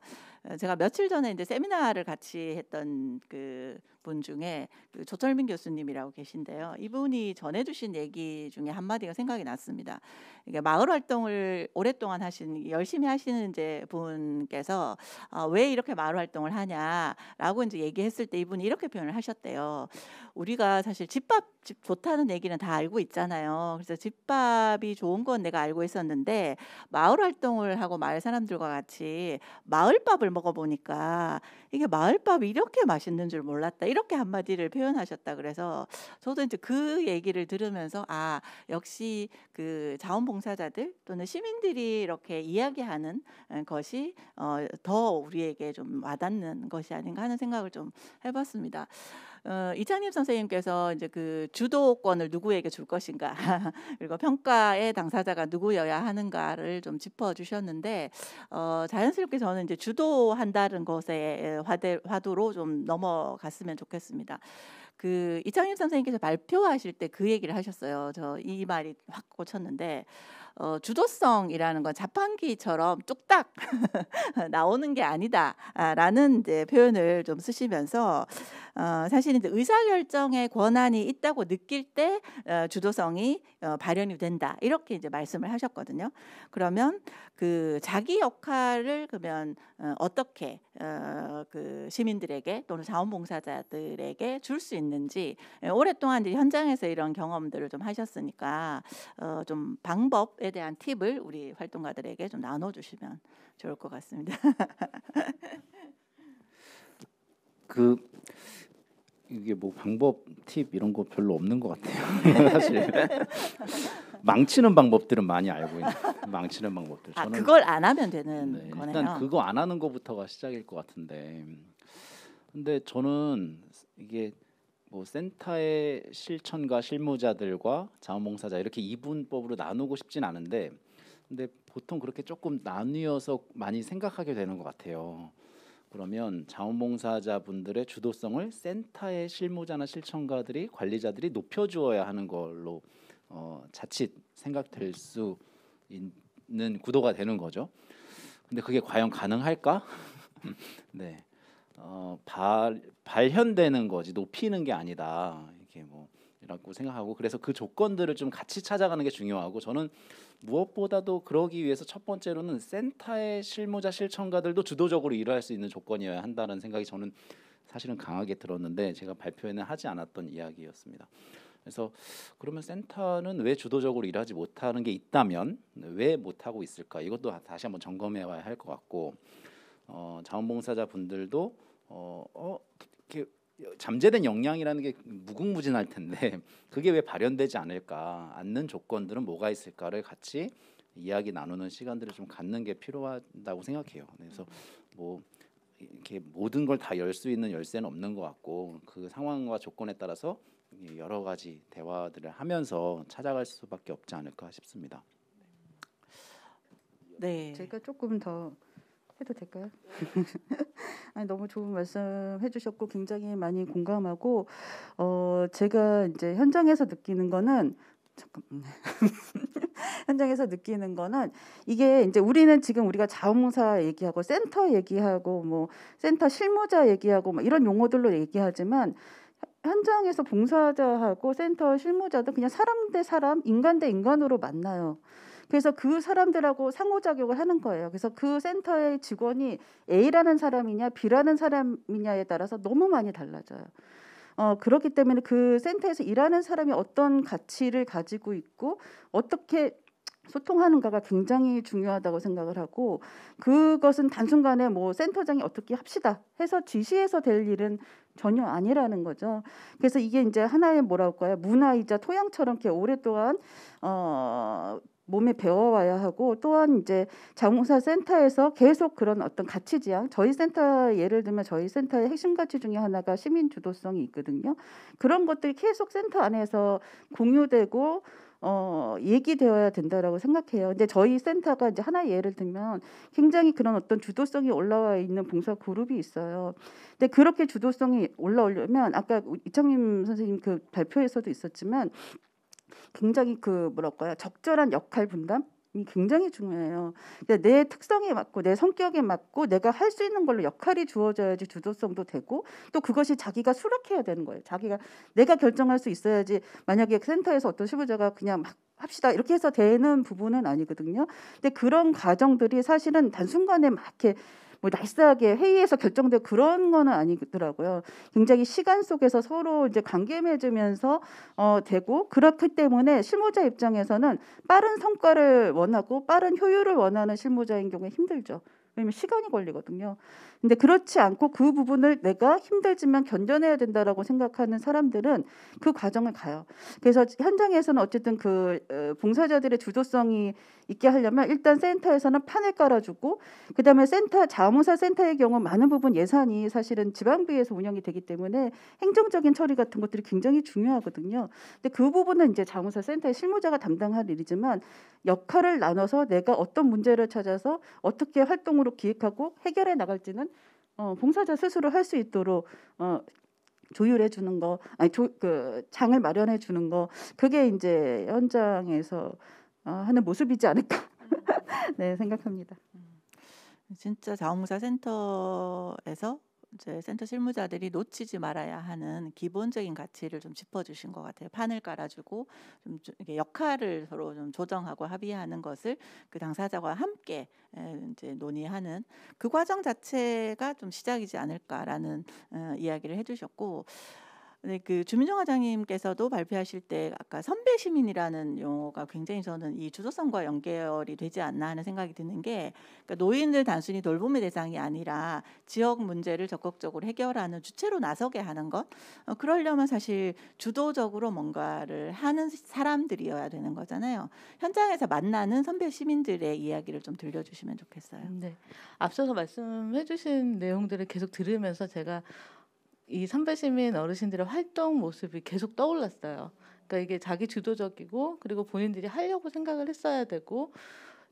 H: 제가 며칠 전에 이제 세미나를 같이 했던 그 분 중에 그 조철민 교수님이라고 계신데요. 이분이 전해주신 얘기 중에 한마디가 생각이 났습니다. 이게 마을 활동을 오랫동안 열심히 하시는 이제 분께서 왜 이렇게 마을 활동을 하냐라고 이제 얘기했을 때 이분이 이렇게 표현을 하셨대요. 우리가 사실 집밥 좋다는 얘기는 다 알고 있잖아요. 그래서 집밥이 좋은 건 내가 알고 있었는데 마을 활동을 하고 마을 사람들과 같이 마을밥을 먹어보니까 이게 마을밥이 이렇게 맛있는 줄 몰랐다. 이렇게 한마디를 표현하셨다. 그래서 저도 이제 그 얘기를 들으면서 역시 그 자원봉사자들 또는 시민들이 이렇게 이야기하는 것이 더 우리에게 좀 와닿는 것이 아닌가 하는 생각을 좀 해봤습니다. 이창림 선생님께서 이제 그 주도권을 누구에게 줄 것인가 그리고 평가의 당사자가 누구여야 하는가를 좀 짚어주셨는데 자연스럽게 저는 이제 주도한다는 것에 화두로 좀 넘어갔으면 좋겠습니다. 그 이창림 선생님께서 발표하실 때 그 얘기를 하셨어요. 저 이 말이 확 꽂혔는데 주도성이라는 건 자판기처럼 뚝딱 나오는 게 아니다라는 이제 표현을 좀 쓰시면서 사실 이제 의사결정의 권한이 있다고 느낄 때 주도성이 발현이 된다 이렇게 이제 말씀을 하셨거든요. 그러면 그 자기 역할을 그러면 어떻게 그 시민들에게 또는 자원봉사자들에게 줄 수 있는지 오랫동안 이제 현장에서 이런 경험들을 좀 하셨으니까 좀 방법에 대한 팁을 우리 활동가들에게 좀 나눠주시면 좋을 것 같습니다.
K: 이게 뭐 방법 팁 이런 거 별로 없는 것 같아요. 사실 망치는 방법들은 많이 알고 있는. 망치는 방법들. 저는
H: 그걸 안 하면 되는 거네요.
K: 일단 그거 안 하는 것부터가 시작일 것 같은데. 근데 저는 이게 뭐 센터의 실천과 실무자들과 자원봉사자 이렇게 이분법으로 나누고 싶진 않은데, 근데 보통 그렇게 조금 나뉘어서 많이 생각하게 되는 것 같아요. 그러면 자원봉사자분들의 주도성을 센터의 실무자나 실천가들이 관리자들이 높여주어야 하는 걸로 자칫 생각될 수 있는 구도가 되는 거죠. 근데 그게 과연 가능할까? 네, 발현되는 거지 높이는 게 아니다. 이렇게 이라고 생각하고, 그래서 그 조건들을 좀 같이 찾아가는 게 중요하고, 저는 무엇보다도 그러기 위해서 첫 번째로는 센터의 실무자 실천가들도 주도적으로 일할 수 있는 조건이어야 한다는 생각이 저는 사실은 강하게 들었는데, 제가 발표에는 하지 않았던 이야기였습니다. 그래서 그러면 센터는 왜 주도적으로 일하지 못하는 게 있다면 왜 못하고 있을까? 이것도 다시 한번 점검해 와야 할 것 같고, 자원봉사자 분들도 이렇게 잠재된 역량이라는 게 무궁무진할 텐데 그게 왜 발현되지 않는 조건들은 뭐가 있을까를 같이 이야기 나누는 시간들을 좀 갖는 게 필요하다고 생각해요. 그래서 이렇게 모든 걸 다 열 수 있는 열쇠는 없는 것 같고, 그 상황과 조건에 따라서 여러 가지 대화들을 하면서 찾아갈 수밖에 없지 않을까 싶습니다.
C: 네, 제가 조금 더 해도 될까요? 아니, 너무 좋은 말씀 해주셨고 굉장히 많이 공감하고, 제가 이제 현장에서 느끼는 거는 현장에서 느끼는 거는 이게 이제 우리가 자원봉사 얘기하고 센터 얘기하고 뭐 센터 실무자 얘기하고 뭐 이런 용어들로 얘기하지만, 현장에서 봉사자하고 센터 실무자도 그냥 사람 대 사람, 인간 대 인간으로 만나요. 그래서 그 사람들하고 상호작용을 하는 거예요. 그래서 그 센터의 직원이 A라는 사람이냐 B라는 사람이냐에 따라서 너무 많이 달라져요. 그렇기 때문에 그 센터에서 일하는 사람이 어떤 가치를 가지고 있고 어떻게 소통하는가가 굉장히 중요하다고 생각을 하고, 그것은 단순간에 뭐 센터장이 어떻게 합시다 해서 지시해서 될 일은 전혀 아니라는 거죠. 그래서 이게 이제 하나의 문화이자 토양처럼 이렇게 오랫동안 몸에 배워와야 하고, 또한 이제 자원봉사 센터에서 계속 그런 어떤 가치 지향, 저희 센터 예를 들면 저희 센터의 핵심 가치 중에 하나가 시민 주도성이 있거든요. 그런 것들이 계속 센터 안에서 공유되고 얘기되어야 된다라고 생각해요. 근데 저희 센터가 이제 하나의 예를 들면 굉장히 그런 어떤 주도성이 올라와 있는 봉사 그룹이 있어요. 근데 그렇게 주도성이 올라오려면 아까 이창림 선생님 그 발표에서도 있었지만 굉장히 그 뭐랄까요, 적절한 역할 분담 이 굉장히 중요해요. 그러니까 내 특성에 맞고 내 성격에 맞고 내가 할 수 있는 걸로 역할이 주어져야지 주도성도 되고 또 그것이 자기가 수락해야 되는 거예요. 자기가 내가 결정할 수 있어야지. 만약에 센터에서 어떤 실무자가 그냥 막 합시다 이렇게 해서 되는 부분은 아니거든요. 근데 그런 과정들이 사실은 단순간에 막 이렇게 뭐 날쌔하게 회의에서 결정되고 그런 거는 아니더라고요. 굉장히 시간 속에서 서로 이제 관계 맺으면서 되고 그렇기 때문에 실무자 입장에서는 빠른 성과를 원하고 빠른 효율을 원하는 실무자인 경우에 힘들죠. 왜냐면 시간이 걸리거든요. 근데 그렇지 않고 그 부분을 내가 힘들지만 견뎌내야 된다라고 생각하는 사람들은 그 과정을 가요. 그래서 현장에서는 어쨌든 그 봉사자들의 주도성이 있게 하려면 일단 센터에서는 판을 깔아주고 그다음에 센터 자원봉사 센터의 경우 많은 부분 예산이 사실은 지방비에서 운영이 되기 때문에 행정적인 처리 같은 것들이 굉장히 중요하거든요. 근데 그 부분은 이제 자원봉사 센터의 실무자가 담당할 일이지만 역할을 나눠서 내가 어떤 문제를 찾아서 어떻게 활동으로 기획하고 해결해 나갈지는 봉사자 스스로 할 수 있도록 조율해 주는 거, 아니 그 장을 마련해 주는 거, 그게 이제 현장에서 하는 모습이지 않을까 네 생각합니다.
H: 진짜 자원봉사 센터에서 이제 센터 실무자들이 놓치지 말아야 하는 기본적인 가치를 좀 짚어주신 것 같아요. 판을 깔아주고 좀 이렇게 역할을 서로 좀 조정하고 합의하는 것을 그 당사자와 함께 이제 논의하는 그 과정 자체가 좀 시작이지 않을까라는 이야기를 해주셨고. 네, 그 주민정 과장님께서도 발표하실 때 아까 선배 시민이라는 용어가 굉장히 저는 이 주도성과 연결이 되지 않나 하는 생각이 드는 게 그러니까 노인들 단순히 돌봄의 대상이 아니라 지역 문제를 적극적으로 해결하는 주체로 나서게 하는 것 그러려면 사실 주도적으로 뭔가를 하는 사람들이어야 되는 거잖아요. 현장에서 만나는 선배 시민들의 이야기를 좀 들려주시면 좋겠어요.
I: 네, 앞서서 말씀해주신 내용들을 계속 들으면서 제가 이 선배 시민 어르신들의 활동 모습이 계속 떠올랐어요. 그러니까 이게 자기 주도적이고 그리고 본인들이 하려고 생각을 했어야 되고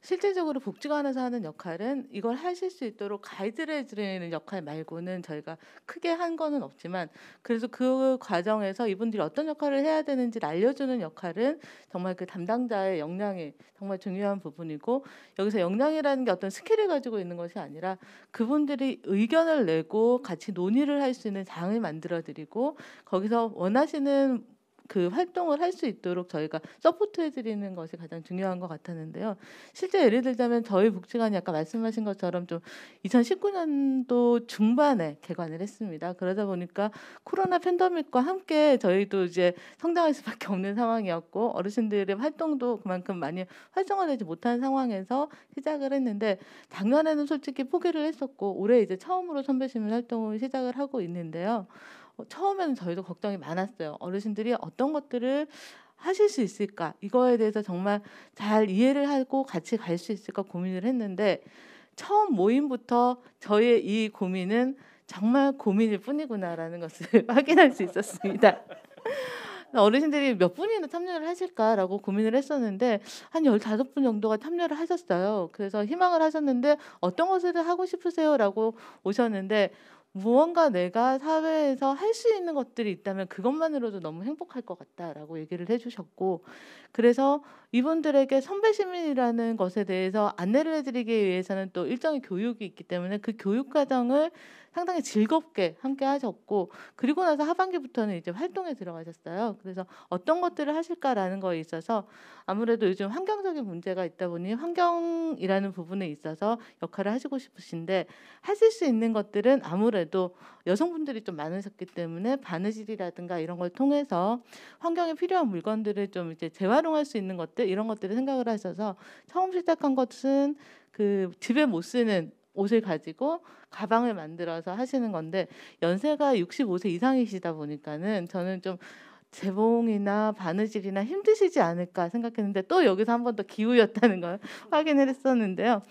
I: 실질적으로 복지관에서 하는 역할은 이걸 하실 수 있도록 가이드를 해드리는 역할 말고는 저희가 크게 한 거는 없지만 그래서 그 과정에서 이분들이 어떤 역할을 해야 되는지를 알려주는 역할은 정말 그 담당자의 역량이 정말 중요한 부분이고 여기서 역량이라는 게 어떤 스킬을 가지고 있는 것이 아니라 그분들이 의견을 내고 같이 논의를 할 수 있는 장을 만들어드리고 거기서 원하시는 그 활동을 할 수 있도록 저희가 서포트해드리는 것이 가장 중요한 것 같았는데요. 실제 예를 들자면 저희 복지관이 아까 말씀하신 것처럼 좀 2019년도 중반에 개관을 했습니다. 그러다 보니까 코로나 팬데믹과 함께 저희도 이제 성장할 수밖에 없는 상황이었고 어르신들의 활동도 그만큼 많이 활성화되지 못한 상황에서 시작을 했는데 작년에는 솔직히 포기를 했었고 올해 이제 처음으로 선배시민 활동을 시작을 하고 있는데요. 처음에는 저희도 걱정이 많았어요. 어르신들이 어떤 것들을 하실 수 있을까? 이거에 대해서 정말 잘 이해를 하고 같이 갈 수 있을까 고민을 했는데 처음 모임부터 저의 이 고민은 정말 고민일 뿐이구나라는 것을 확인할 수 있었습니다. 어르신들이 몇 분이나 참여를 하실까라고 고민을 했었는데 한 15분 정도가 참여를 하셨어요. 그래서 희망을 하셨는데 어떤 것을 하고 싶으세요라고 오셨는데 무언가 내가 사회에서 할 수 있는 것들이 있다면 그것만으로도 너무 행복할 것 같다라고 얘기를 해주셨고 그래서 이분들에게 선배 시민이라는 것에 대해서 안내를 해드리기 위해서는 또 일정의 교육이 있기 때문에 그 교육 과정을 상당히 즐겁게 함께 하셨고 그리고 나서 하반기부터는 이제 활동에 들어가셨어요. 그래서 어떤 것들을 하실까라는 거에 있어서 아무래도 요즘 환경적인 문제가 있다 보니 환경이라는 부분에 있어서 역할을 하시고 싶으신데 하실 수 있는 것들은 아무래도 여성분들이 좀 많으셨기 때문에 바느질이라든가 이런 걸 통해서 환경에 필요한 물건들을 좀 이제 재활용할 수 있는 것들 이런 것들을 생각을 하셔서 처음 시작한 것은 그 집에 못 쓰는 옷을 가지고 가방을 만들어서 하시는 건데 연세가 65세 이상이시다 보니까는 저는 좀 재봉이나 바느질이나 힘드시지 않을까 생각했는데 또 여기서 한 번 더 기우였다는 걸 확인을 했었는데요.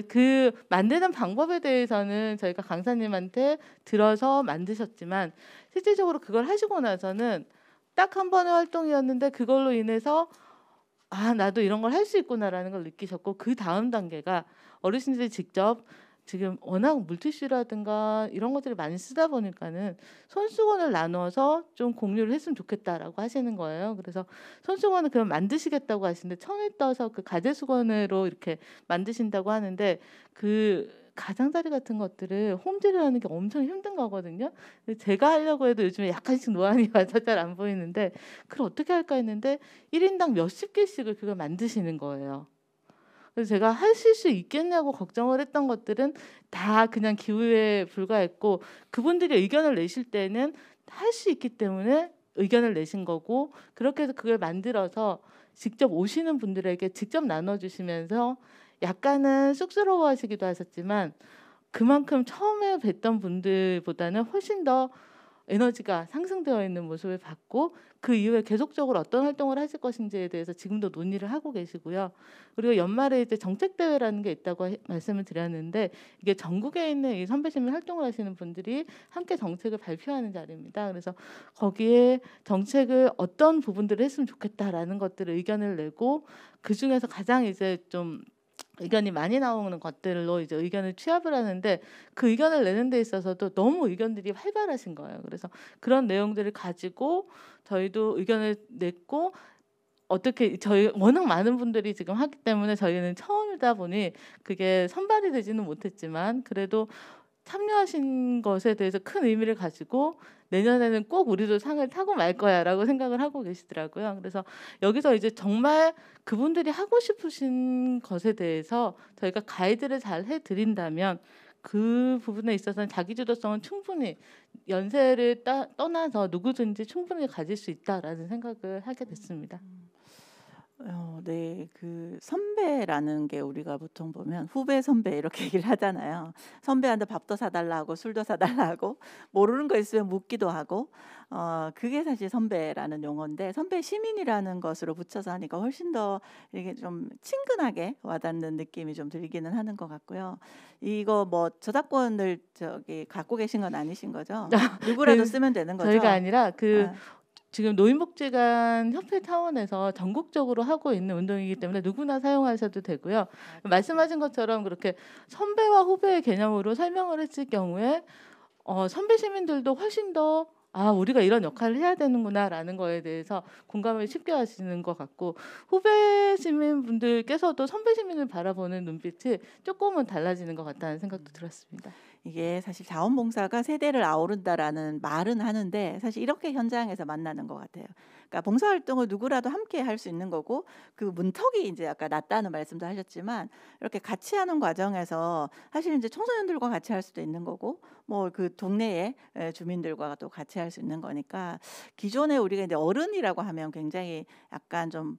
I: 그 만드는 방법에 대해서는 저희가 강사님한테 들어서 만드셨지만 실질적으로 그걸 하시고 나서는 딱 한 번의 활동이었는데 그걸로 인해서 아, 나도 이런 걸 할 수 있구나라는 걸 느끼셨고, 그 다음 단계가 어르신들이 직접 지금 워낙 물티슈라든가 이런 것들을 많이 쓰다 보니까는 손수건을 나눠서 좀 공유를 했으면 좋겠다라고 하시는 거예요. 그래서 손수건을 그럼 만드시겠다고 하시는데 천에 떠서 그 가제수건으로 이렇게 만드신다고 하는데, 그 가장자리 같은 것들을 홈질을 하는 게 엄청 힘든 거거든요. 제가 하려고 해도 요즘에 약간씩 노안이 와서 잘 안 보이는데, 그걸 어떻게 할까 했는데 1인당 몇십 개씩을 그걸 만드시는 거예요. 그래서 제가 하실 수 있겠냐고 걱정을 했던 것들은 다 그냥 기우에 불과했고, 그분들이 의견을 내실 때는 할 수 있기 때문에 의견을 내신 거고, 그렇게 해서 그걸 만들어서 직접 오시는 분들에게 직접 나눠주시면서 약간은 쑥스러워하시기도 하셨지만, 그만큼 처음에 뵀던 분들보다는 훨씬 더 에너지가 상승되어 있는 모습을 봤고, 그 이후에 계속적으로 어떤 활동을 하실 것인지에 대해서 지금도 논의를 하고 계시고요. 그리고 연말에 이제 정책 대회라는 게 있다고 말씀을 드렸는데, 이게 전국에 있는 이 선배시민 활동을 하시는 분들이 함께 정책을 발표하는 자리입니다. 그래서 거기에 정책을 어떤 부분들을 했으면 좋겠다라는 것들을 의견을 내고, 그 중에서 가장 이제 좀 의견이 많이 나오는 것들로 이제 의견을 취합을 하는데, 그 의견을 내는 데 있어서도 너무 의견들이 활발하신 거예요. 그래서 그런 내용들을 가지고 저희도 의견을 냈고, 어떻게 저희 워낙 많은 분들이 지금 하기 때문에 저희는 처음이다 보니 그게 선발이 되지는 못했지만, 그래도 참여하신 것에 대해서 큰 의미를 가지고 내년에는 꼭 우리도 상을 타고 말 거야라고 생각을 하고 계시더라고요. 그래서 여기서 이제 정말 그분들이 하고 싶으신 것에 대해서 저희가 가이드를 잘 해드린다면, 그 부분에 있어서는 자기주도성은 충분히 연세를 떠나서 누구든지 충분히 가질 수 있다라는 생각을 하게 됐습니다.
H: 네, 그 선배라는 게 우리가 보통 보면 후배 선배 이렇게 얘기를 하잖아요. 선배한테 밥도 사달라고 술도 사달라고 모르는 거 있으면 묻기도 하고, 그게 사실 선배라는 용어인데, 선배 시민이라는 것으로 붙여서 하니까 훨씬 더 이게 좀 친근하게 와닿는 느낌이 좀 들기는 하는 것 같고요. 이거 뭐 저작권을 저기 갖고 계신 건 아니신 거죠? 누구라도 쓰면 되는 거죠?
I: 저희가 아니라 지금 노인복지관 협회 차원에서 전국적으로 하고 있는 운동이기 때문에 누구나 사용하셔도 되고요. 말씀하신 것처럼 그렇게 선배와 후배의 개념으로 설명을 했을 경우에 선배 시민들도 훨씬 더 우리가 이런 역할을 해야 되는구나라는 거에 대해서 공감을 쉽게 하시는 것 같고, 후배 시민분들께서도 선배 시민을 바라보는 눈빛이 조금은 달라지는 것 같다는 생각도 들었습니다.
H: 이게 사실 자원봉사가 세대를 아우른다라는 말은 하는데, 사실 이렇게 현장에서 만나는 것 같아요. 그러니까 봉사활동을 누구라도 함께 할 수 있는 거고, 그 문턱이 이제 아까 낮다는 말씀도 하셨지만, 이렇게 같이 하는 과정에서 사실 이제 청소년들과 같이 할 수도 있는 거고, 뭐 그 동네의 주민들과 또 같이 할 수 있는 거니까, 기존에 우리가 이제 어른이라고 하면 굉장히 약간 좀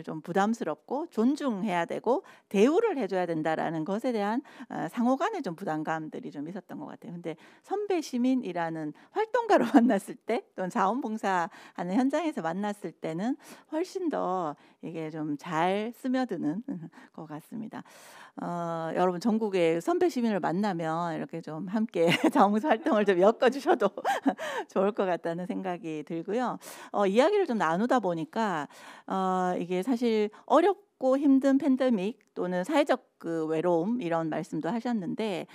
H: 좀 부담스럽고 존중해야 되고 대우를 해줘야 된다라는 것에 대한 상호간의 좀 부담감들이 좀 있었던 것 같아요. 근데 선배 시민이라는 활동가로 만났을 때, 또는 자원봉사하는 현장에서 만났을 때는 훨씬 더 이게 좀 잘 스며드는 것 같습니다. 여러분 전국의 선배 시민을 만나면 이렇게 좀 함께 자원봉사 활동을 좀 엮어주셔도 좋을 것 같다는 생각이 들고요. 이야기를 좀 나누다 보니까 이게 사실 어렵고 힘든 팬데믹 또는 사회적 그 외로움 이런 말씀도 하셨는데,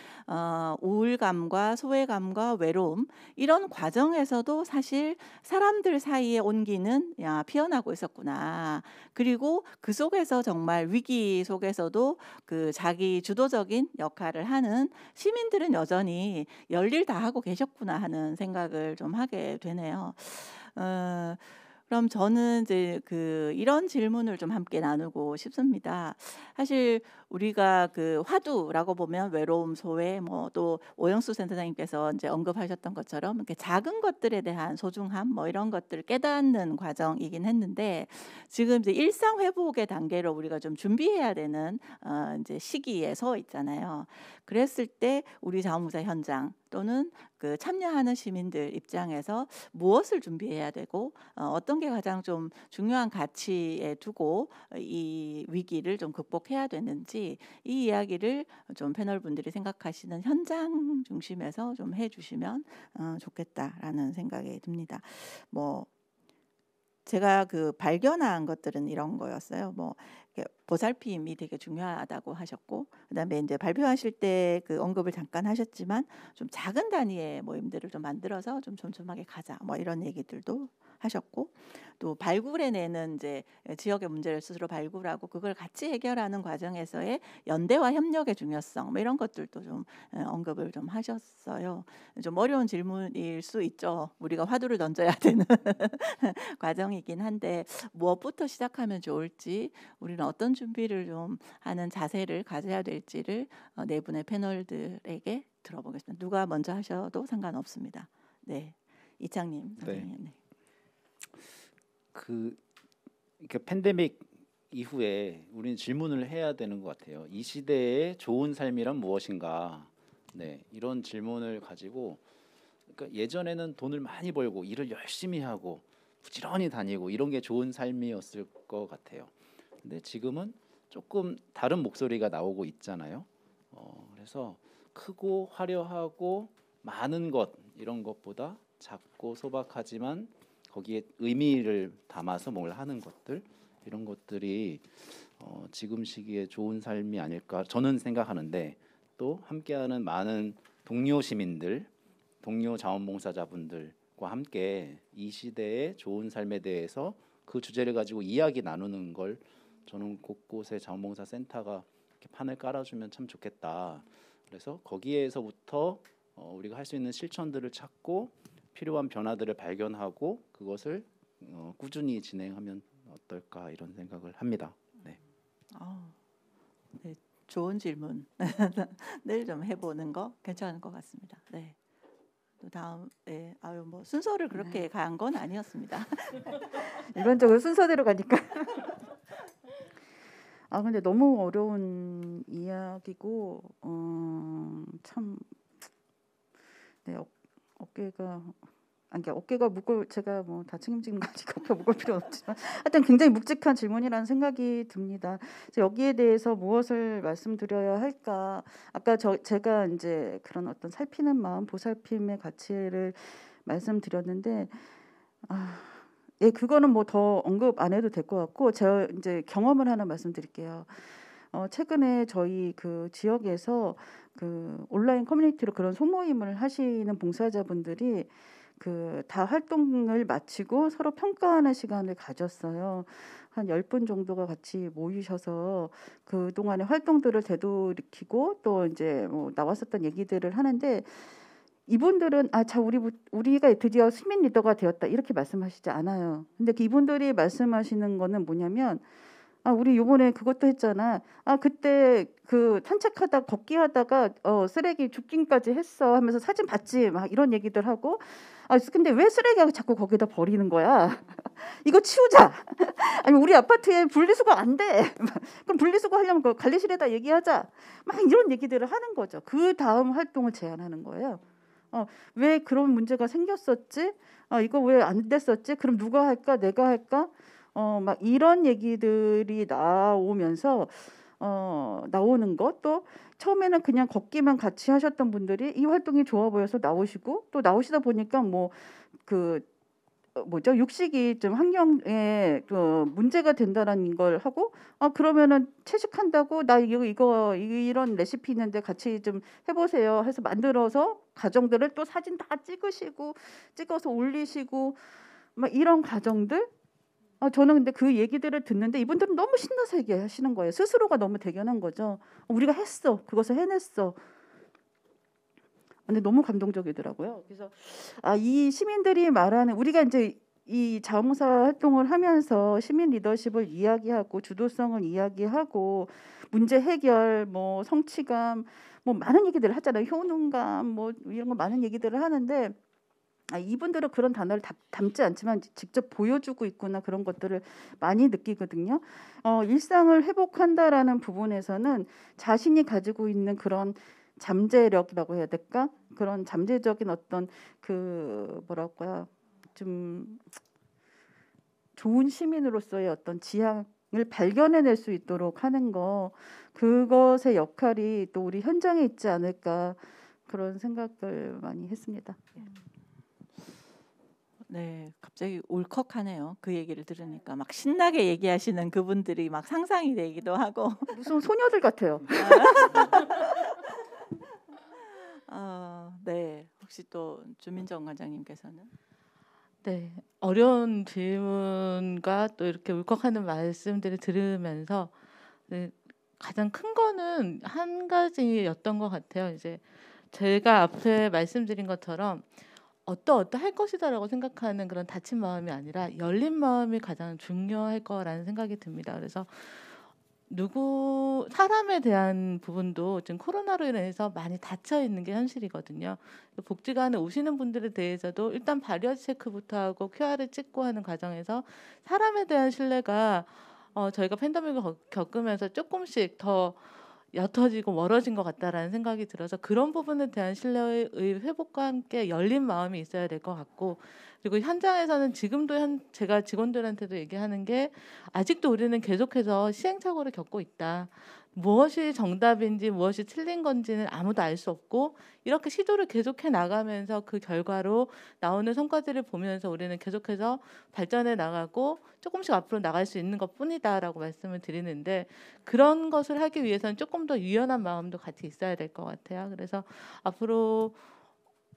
H: 우울감과 소외감과 외로움 이런 과정에서도 사실 사람들 사이의 온기는 피어나고 있었구나. 그리고 그 속에서 정말 위기 속에서도 그 자기 주도적인 역할을 하는 시민들은 여전히 열일 다 하고 계셨구나 하는 생각을 좀 하게 되네요. 그럼 저는 이제 이런 질문을 좀 함께 나누고 싶습니다. 사실 우리가 그 화두라고 보면 외로움, 소외, 뭐 또 오영수 센터장님께서 이제 언급하셨던 것처럼 이렇게 작은 것들에 대한 소중함, 뭐 이런 것들을 깨닫는 과정이긴 했는데, 지금 이제 일상 회복의 단계로 우리가 좀 준비해야 되는 이제 시기에 서 있잖아요. 그랬을 때 우리 자원봉사 현장 또는 그 참여하는 시민들 입장에서 무엇을 준비해야 되고, 어떤 게 가장 좀 중요한 가치에 두고 이 위기를 좀 극복해야 되는지, 이 이야기를 좀 패널 분들이 생각하시는 현장 중심에서 좀 해주시면 좋겠다라는 생각이 듭니다. 뭐 제가 그 발견한 것들은 이런 거였어요. 뭐 이렇게 보살핌이 되게 중요하다고 하셨고, 그다음에 이제 발표하실 때 그 언급을 잠깐 하셨지만 좀 작은 단위의 모임들을 좀 만들어서 좀 촘촘하게 가자, 뭐 이런 얘기들도 하셨고, 또 발굴해내는 이제 지역의 문제를 스스로 발굴하고 그걸 같이 해결하는 과정에서의 연대와 협력의 중요성, 뭐 이런 것들도 좀 언급을 좀 하셨어요. 좀 어려운 질문일 수 있죠. 우리가 화두를 던져야 되는 과정이긴 한데 무엇부터 시작하면 좋을지, 우리는 어떤 준비를 좀 하는 자세를 가져야 될지를 네 분의 패널들에게 들어보겠습니다. 누가 먼저 하셔도 상관없습니다. 네, 이창님 선생님. 네.
K: 그 팬데믹 이후에 우리는 질문을 해야 되는 것 같아요. 이 시대의 좋은 삶이란 무엇인가? 네, 이런 질문을 가지고, 그러니까 예전에는 돈을 많이 벌고 일을 열심히 하고 부지런히 다니고 이런 게 좋은 삶이었을 것 같아요. 근데 지금은 조금 다른 목소리가 나오고 있잖아요. 그래서 크고 화려하고 많은 것, 이런 것보다 작고 소박하지만 거기에 의미를 담아서 뭘 하는 것들, 이런 것들이 지금 시기에 좋은 삶이 아닐까 저는 생각하는데, 또 함께하는 많은 동료 시민들, 동료 자원봉사자분들과 함께 이 시대의 좋은 삶에 대해서 그 주제를 가지고 이야기 나누는 걸 저는 곳곳에 자원봉사 센터가 이렇게 판을 깔아주면 참 좋겠다. 그래서 거기에서부터 우리가 할 수 있는 실천들을 찾고 필요한 변화들을 발견하고 그것을 꾸준히 진행하면 어떨까, 이런 생각을 합니다. 네.
H: 네, 좋은 질문. 늘 좀 해보는 거 괜찮은 것 같습니다. 네. 또 다음, 네, 뭐 순서를 그렇게 간 건 아니었습니다.
C: 일반적으로 순서대로 가니까. 근데 너무 어려운 이야기고, 참, 네, 어깨가 무거울, 제가 뭐 다 책임지는 거 아니까 어깨가 무거울 필요는 없지만 하여튼 굉장히 묵직한 질문이라는 생각이 듭니다. 그래서 여기에 대해서 무엇을 말씀드려야 할까? 아까 제가 이제 그런 어떤 살피는 마음, 보살핌의 가치를 말씀드렸는데, 예, 그거는 뭐 더 언급 안 해도 될 것 같고, 제가 이제 경험을 하나 말씀드릴게요. 최근에 저희 그 지역에서 그 온라인 커뮤니티로 그런 소모임을 하시는 봉사자분들이 그 다 활동을 마치고 서로 평가하는 시간을 가졌어요. 한 10분 정도가 같이 모이셔서 그 동안의 활동들을 되돌이키고 또 이제 뭐 나왔었던 얘기들을 하는데, 이분들은 우리가 드디어 시민 리더가 되었다 이렇게 말씀하시지 않아요. 근데 이분들이 말씀하시는 거는 뭐냐면, 우리 요번에 그것도 했잖아. 그때 그 산책하다 걷기 하다가 쓰레기 줍기까지 했어 하면서 사진 봤지, 막 이런 얘기들 하고, 근데 왜 쓰레기가 자꾸 거기다 버리는 거야? 이거 치우자. 아니 우리 아파트에 분리수거 안 돼. 그럼 분리수거 하려면 그 관리실에다 얘기하자. 막 이런 얘기들을 하는 거죠. 그 다음 활동을 제안하는 거예요. 왜 그런 문제가 생겼었지? 이거 왜 안 됐었지? 그럼 누가 할까? 내가 할까? 막 이런 얘기들이 나오면서 나오는 것, 또 처음에는 그냥 걷기만 같이 하셨던 분들이 이 활동이 좋아 보여서 나오시고, 또 나오시다 보니까 육식이 좀 환경에 문제가 된다라는 걸 하고, 그러면은 채식한다고 나 이거 이런 레시피 있는데 같이 좀 해보세요 해서 만들어서 가정들을 또 사진 다 찍어서 올리시고 막 이런 과정들. 저는 근데 그 얘기들을 듣는데 이분들은 너무 신나서 얘기하시는 거예요. 스스로가 너무 대견한 거죠. 우리가 했어, 그것을 해냈어. 근데 너무 감동적이더라고요. 그래서 이 시민들이 말하는, 우리가 이제 이 자원봉사 활동을 하면서 시민 리더십을 이야기하고 주도성을 이야기하고 문제 해결, 뭐 성취감, 뭐 많은 얘기들을 하잖아요. 효능감, 뭐 이런 거 많은 얘기들을 하는데, 이분들은 그런 단어를 담지 않지만 직접 보여주고 있구나, 그런 것들을 많이 느끼거든요. 일상을 회복한다라는 부분에서는 자신이 가지고 있는 그런 잠재력이라고 해야 될까? 그런 잠재적인 어떤 좀 좋은 시민으로서의 어떤 지향을 발견해낼 수 있도록 하는 거, 그것의 역할이 또 우리 현장에 있지 않을까, 그런 생각을 많이 했습니다.
H: 네, 갑자기 울컥하네요. 그 얘기를 들으니까 막 신나게 얘기하시는 그분들이 막 상상이 되기도 하고.
C: 무슨 소녀들 같아요.
H: 네, 혹시 또 주민정 관장님께서는?
I: 네, 어려운 질문과 또 이렇게 울컥하는 말씀들을 들으면서 가장 큰 거는 한 가지였던 것 같아요. 이제 제가 앞에 말씀드린 것처럼 어떠할 것이다라고 생각하는 그런 닫힌 마음이 아니라 열린 마음이 가장 중요할 거라는 생각이 듭니다. 그래서 사람에 대한 부분도 지금 코로나로 인해서 많이 닫혀 있는 게 현실이거든요. 복지관에 오시는 분들에 대해서도 일단 발열 체크부터 하고 QR을 찍고 하는 과정에서 사람에 대한 신뢰가 저희가 팬데믹을 겪으면서 조금씩 더 옅어지고 멀어진 것 같다라는 생각이 들어서 그런 부분에 대한 신뢰의 회복과 함께 열린 마음이 있어야 될 것 같고, 그리고 현장에서는 지금도 제가 직원들한테도 얘기하는 게 아직도 우리는 계속해서 시행착오를 겪고 있다. 무엇이 정답인지 무엇이 틀린 건지는 아무도 알 수 없고 이렇게 시도를 계속해 나가면서 그 결과로 나오는 성과들을 보면서 우리는 계속해서 발전해 나가고 조금씩 앞으로 나갈 수 있는 것뿐이다라고 말씀을 드리는데, 그런 것을 하기 위해서는 조금 더 유연한 마음도 같이 있어야 될 것 같아요. 그래서 앞으로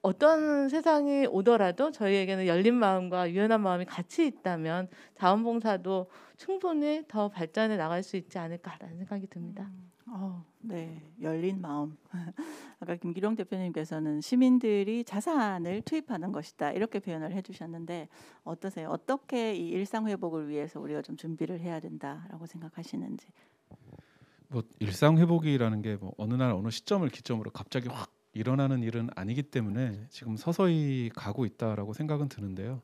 I: 어떤 세상이 오더라도 저희에게는 열린 마음과 유연한 마음이 같이 있다면 자원봉사도 충분히 더 발전해 나갈 수 있지 않을까라는 생각이 듭니다.
H: 네, 열린 마음. 아까 김기룡 대표님께서는 시민들이 자산을 투입하는 것이다 이렇게 표현을 해주셨는데 어떠세요? 어떻게 이 일상 회복을 위해서 우리가 좀 준비를 해야 된다라고 생각하시는지.
J: 뭐 일상 회복이라는 게 뭐 어느 날 어느 시점을 기점으로 갑자기 확 일어나는 일은 아니기 때문에 지금 서서히 가고 있다라고 생각은 드는데요.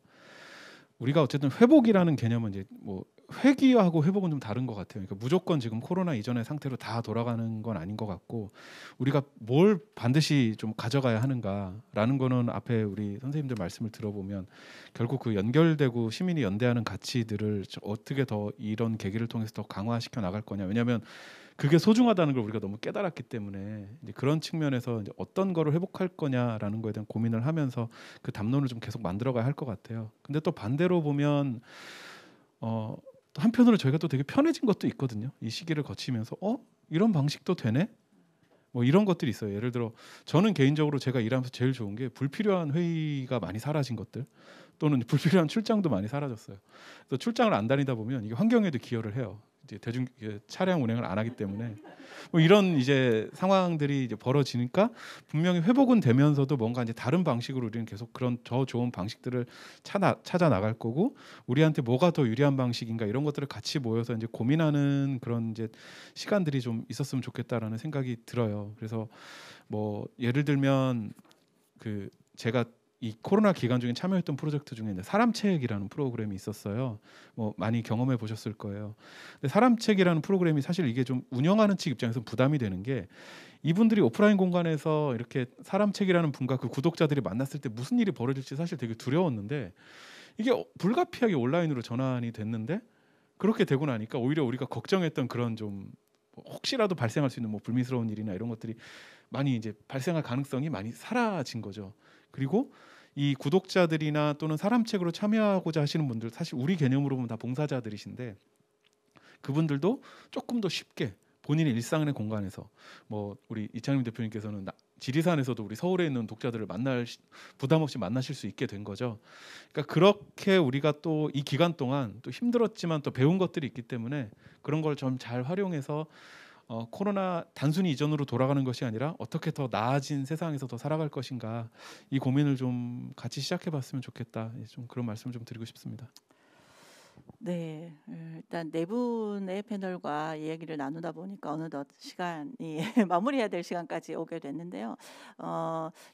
J: 우리가 어쨌든 회복이라는 개념은 이제 뭐 회귀하고 회복은 좀 다른 것 같아요. 그러니까 무조건 지금 코로나 이전의 상태로 다 돌아가는 건 아닌 것 같고, 우리가 뭘 반드시 좀 가져가야 하는가라는 거는 앞에 우리 선생님들 말씀을 들어보면 결국 그 연결되고 시민이 연대하는 가치들을 어떻게 더 이런 계기를 통해서 더 강화시켜 나갈 거냐. 왜냐하면 그게 소중하다는 걸 우리가 너무 깨달았기 때문에 이제 그런 측면에서 이제 어떤 거를 회복할 거냐라는 거에 대한 고민을 하면서 그 담론을 좀 계속 만들어가야 할 것 같아요. 근데 또 반대로 보면 또 한편으로 저희가 또 되게 편해진 것도 있거든요. 이 시기를 거치면서 이런 방식도 되네? 뭐 이런 것들이 있어요. 예를 들어 저는 개인적으로 제가 일하면서 제일 좋은 게 불필요한 회의가 많이 사라진 것들, 또는 불필요한 출장도 많이 사라졌어요. 또 출장을 안 다니다 보면 이게 환경에도 기여를 해요. 이제 대중 차량 운행을 안 하기 때문에 뭐 이런 이제 상황들이 이제 벌어지니까 분명히 회복은 되면서도 뭔가 이제 다른 방식으로 우리는 계속 그런 더 좋은 방식들을 찾아 나갈 거고, 우리한테 뭐가 더 유리한 방식인가 이런 것들을 같이 모여서 이제 고민하는 그런 이제 시간들이 좀 있었으면 좋겠다라는 생각이 들어요. 그래서 뭐 예를 들면 그 제가 이 코로나 기간 중에 참여했던 프로젝트 중에 사람책이라는 프로그램이 있었어요. 뭐 많이 경험해 보셨을 거예요. 근데 사람책이라는 프로그램이 사실 이게 좀 운영하는 측 입장에서 부담이 되는 게, 이분들이 오프라인 공간에서 이렇게 사람책이라는 분과 그 구독자들이 만났을 때 무슨 일이 벌어질지 사실 되게 두려웠는데, 이게 불가피하게 온라인으로 전환이 됐는데, 그렇게 되고 나니까 오히려 우리가 걱정했던 그런 좀 혹시라도 발생할 수 있는 뭐 불미스러운 일이나 이런 것들이 많이 이제 발생할 가능성이 많이 사라진 거죠. 그리고 이 구독자들이나 또는 사람책으로 참여하고자 하시는 분들, 사실 우리 개념으로 보면 다 봉사자들이신데, 그분들도 조금 더 쉽게 본인의 일상의 공간에서, 뭐 우리 이창림 대표님께서는 지리산에서도 우리 서울에 있는 독자들을 부담 없이 만나실 수 있게 된 거죠. 그러니까 그렇게 우리가 또 이 기간 동안 또 힘들었지만 또 배운 것들이 있기 때문에 그런 걸 좀 잘 활용해서 코로나 단순히 이전으로 돌아가는 것이 아니라 어떻게 더 나아진 세상에서 더 살아갈 것인가, 이 고민을 좀 같이 시작해봤으면 좋겠다. 좀 그런 말씀을 좀 드리고 싶습니다.
H: 네, 일단 네 분의 패널과 이야기를 나누다 보니까 어느덧 시간이 마무리해야 될 시간까지 오게 됐는데요.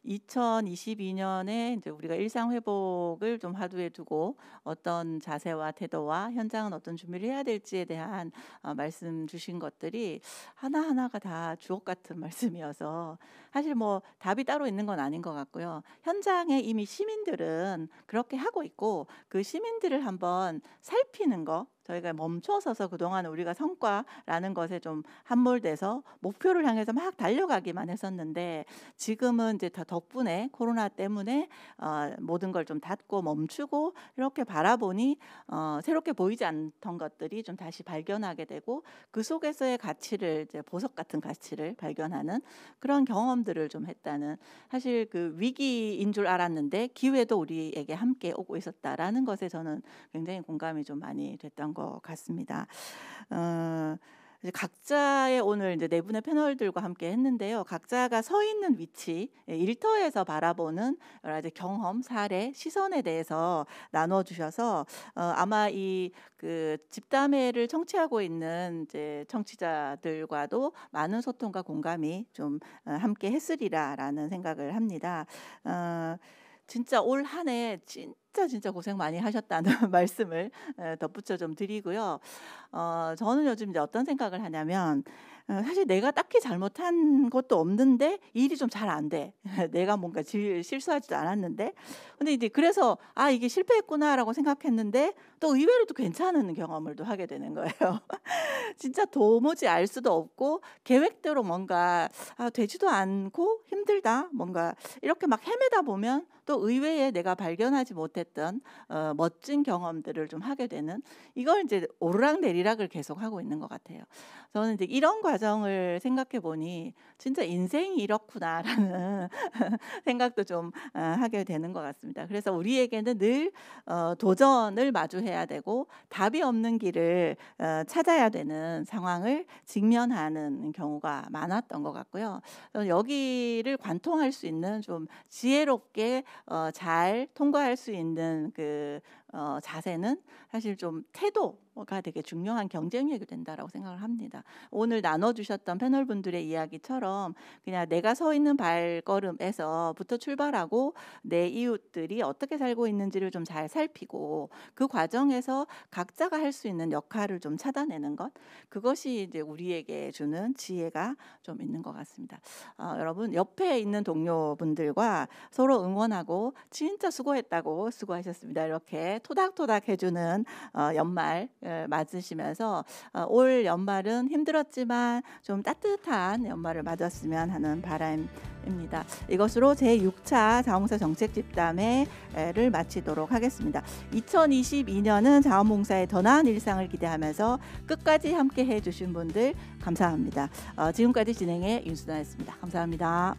H: 2022년에 이제 우리가 일상 회복을 좀 화두에 두고 어떤 자세와 태도와 현장은 어떤 준비를 해야 될지에 대한 말씀 주신 것들이 하나하나가 다 주옥 같은 말씀이어서 사실 뭐 답이 따로 있는 건 아닌 것 같고요. 현장에 이미 시민들은 그렇게 하고 있고 그 시민들을 한번 살피는 거, 저희가 멈춰서서 그동안 우리가 성과라는 것에 좀 함몰돼서 목표를 향해서 막 달려가기만 했었는데 지금은 이제 덕분에 코로나 때문에 모든 걸 좀 닫고 멈추고 이렇게 바라보니 새롭게 보이지 않던 것들이 좀 다시 발견하게 되고 그 속에서의 가치를 이제 보석 같은 가치를 발견하는 그런 경험들을 좀 했다는, 사실 그 위기인 줄 알았는데 기회도 우리에게 함께 오고 있었다라는 것에 저는 굉장히 공감이 좀 많이 됐던 것 같습니다. 이제 각자의 오늘 이제 네 분의 패널들과 함께 했는데요. 각자가 서 있는 위치, 일터에서 바라보는 여러 가지 경험, 사례, 시선에 대해서 나눠 주셔서 아마 이 그 집담회를 청취하고 있는 이제 청취자들과도 많은 소통과 공감이 좀 함께 했으리라라는 생각을 합니다. 진짜 올 한 해 진짜 고생 많이 하셨다는 말씀을 덧붙여 좀 드리고요. 저는 요즘 이제 어떤 생각을 하냐면 사실 내가 딱히 잘못한 것도 없는데 일이 좀 잘 안 돼. 내가 뭔가 실수하지도 않았는데, 근데 이제 그래서 이게 실패했구나라고 생각했는데 또 의외로 또 괜찮은 경험을 또 하게 되는 거예요. 진짜 도무지 알 수도 없고 계획대로 뭔가 되지도 않고 힘들다, 뭔가 이렇게 막 헤매다 보면 또 의외에 내가 발견하지 못했던 멋진 경험들을 좀 하게 되는, 이걸 이제 오르락내리락을 계속 하고 있는 것 같아요. 저는 이제 이런 과정을 생각해 보니 진짜 인생이 이렇구나라는 생각도 좀 하게 되는 것 같습니다. 그래서 우리에게는 늘 도전을 마주해야 되고 답이 없는 길을 찾아야 되는 상황을 직면하는 경우가 많았던 것 같고요. 여기를 관통할 수 있는 좀 지혜롭게 잘 통과할 수 있는 그 자세는 사실 좀 태도가 되게 중요한 경쟁력이 된다라고 생각을 합니다. 오늘 나눠주셨던 패널분들의 이야기처럼 그냥 내가 서 있는 발걸음에서부터 출발하고 내 이웃들이 어떻게 살고 있는지를 좀 잘 살피고 그 과정에서 각자가 할 수 있는 역할을 좀 찾아내는 것, 그것이 이제 우리에게 주는 지혜가 좀 있는 것 같습니다. 여러분 옆에 있는 동료분들과 서로 응원하고 진짜 수고했다고, 수고하셨습니다, 이렇게 토닥토닥 해주는 연말 맞으시면서 올 연말은 힘들었지만 좀 따뜻한 연말을 맞았으면 하는 바람입니다. 이것으로 제6차 자원봉사 정책집담회를 마치도록 하겠습니다. 2022년은 자원봉사의 더 나은 일상을 기대하면서 끝까지 함께 해주신 분들 감사합니다. 지금까지 진행의 윤수나였습니다. 감사합니다.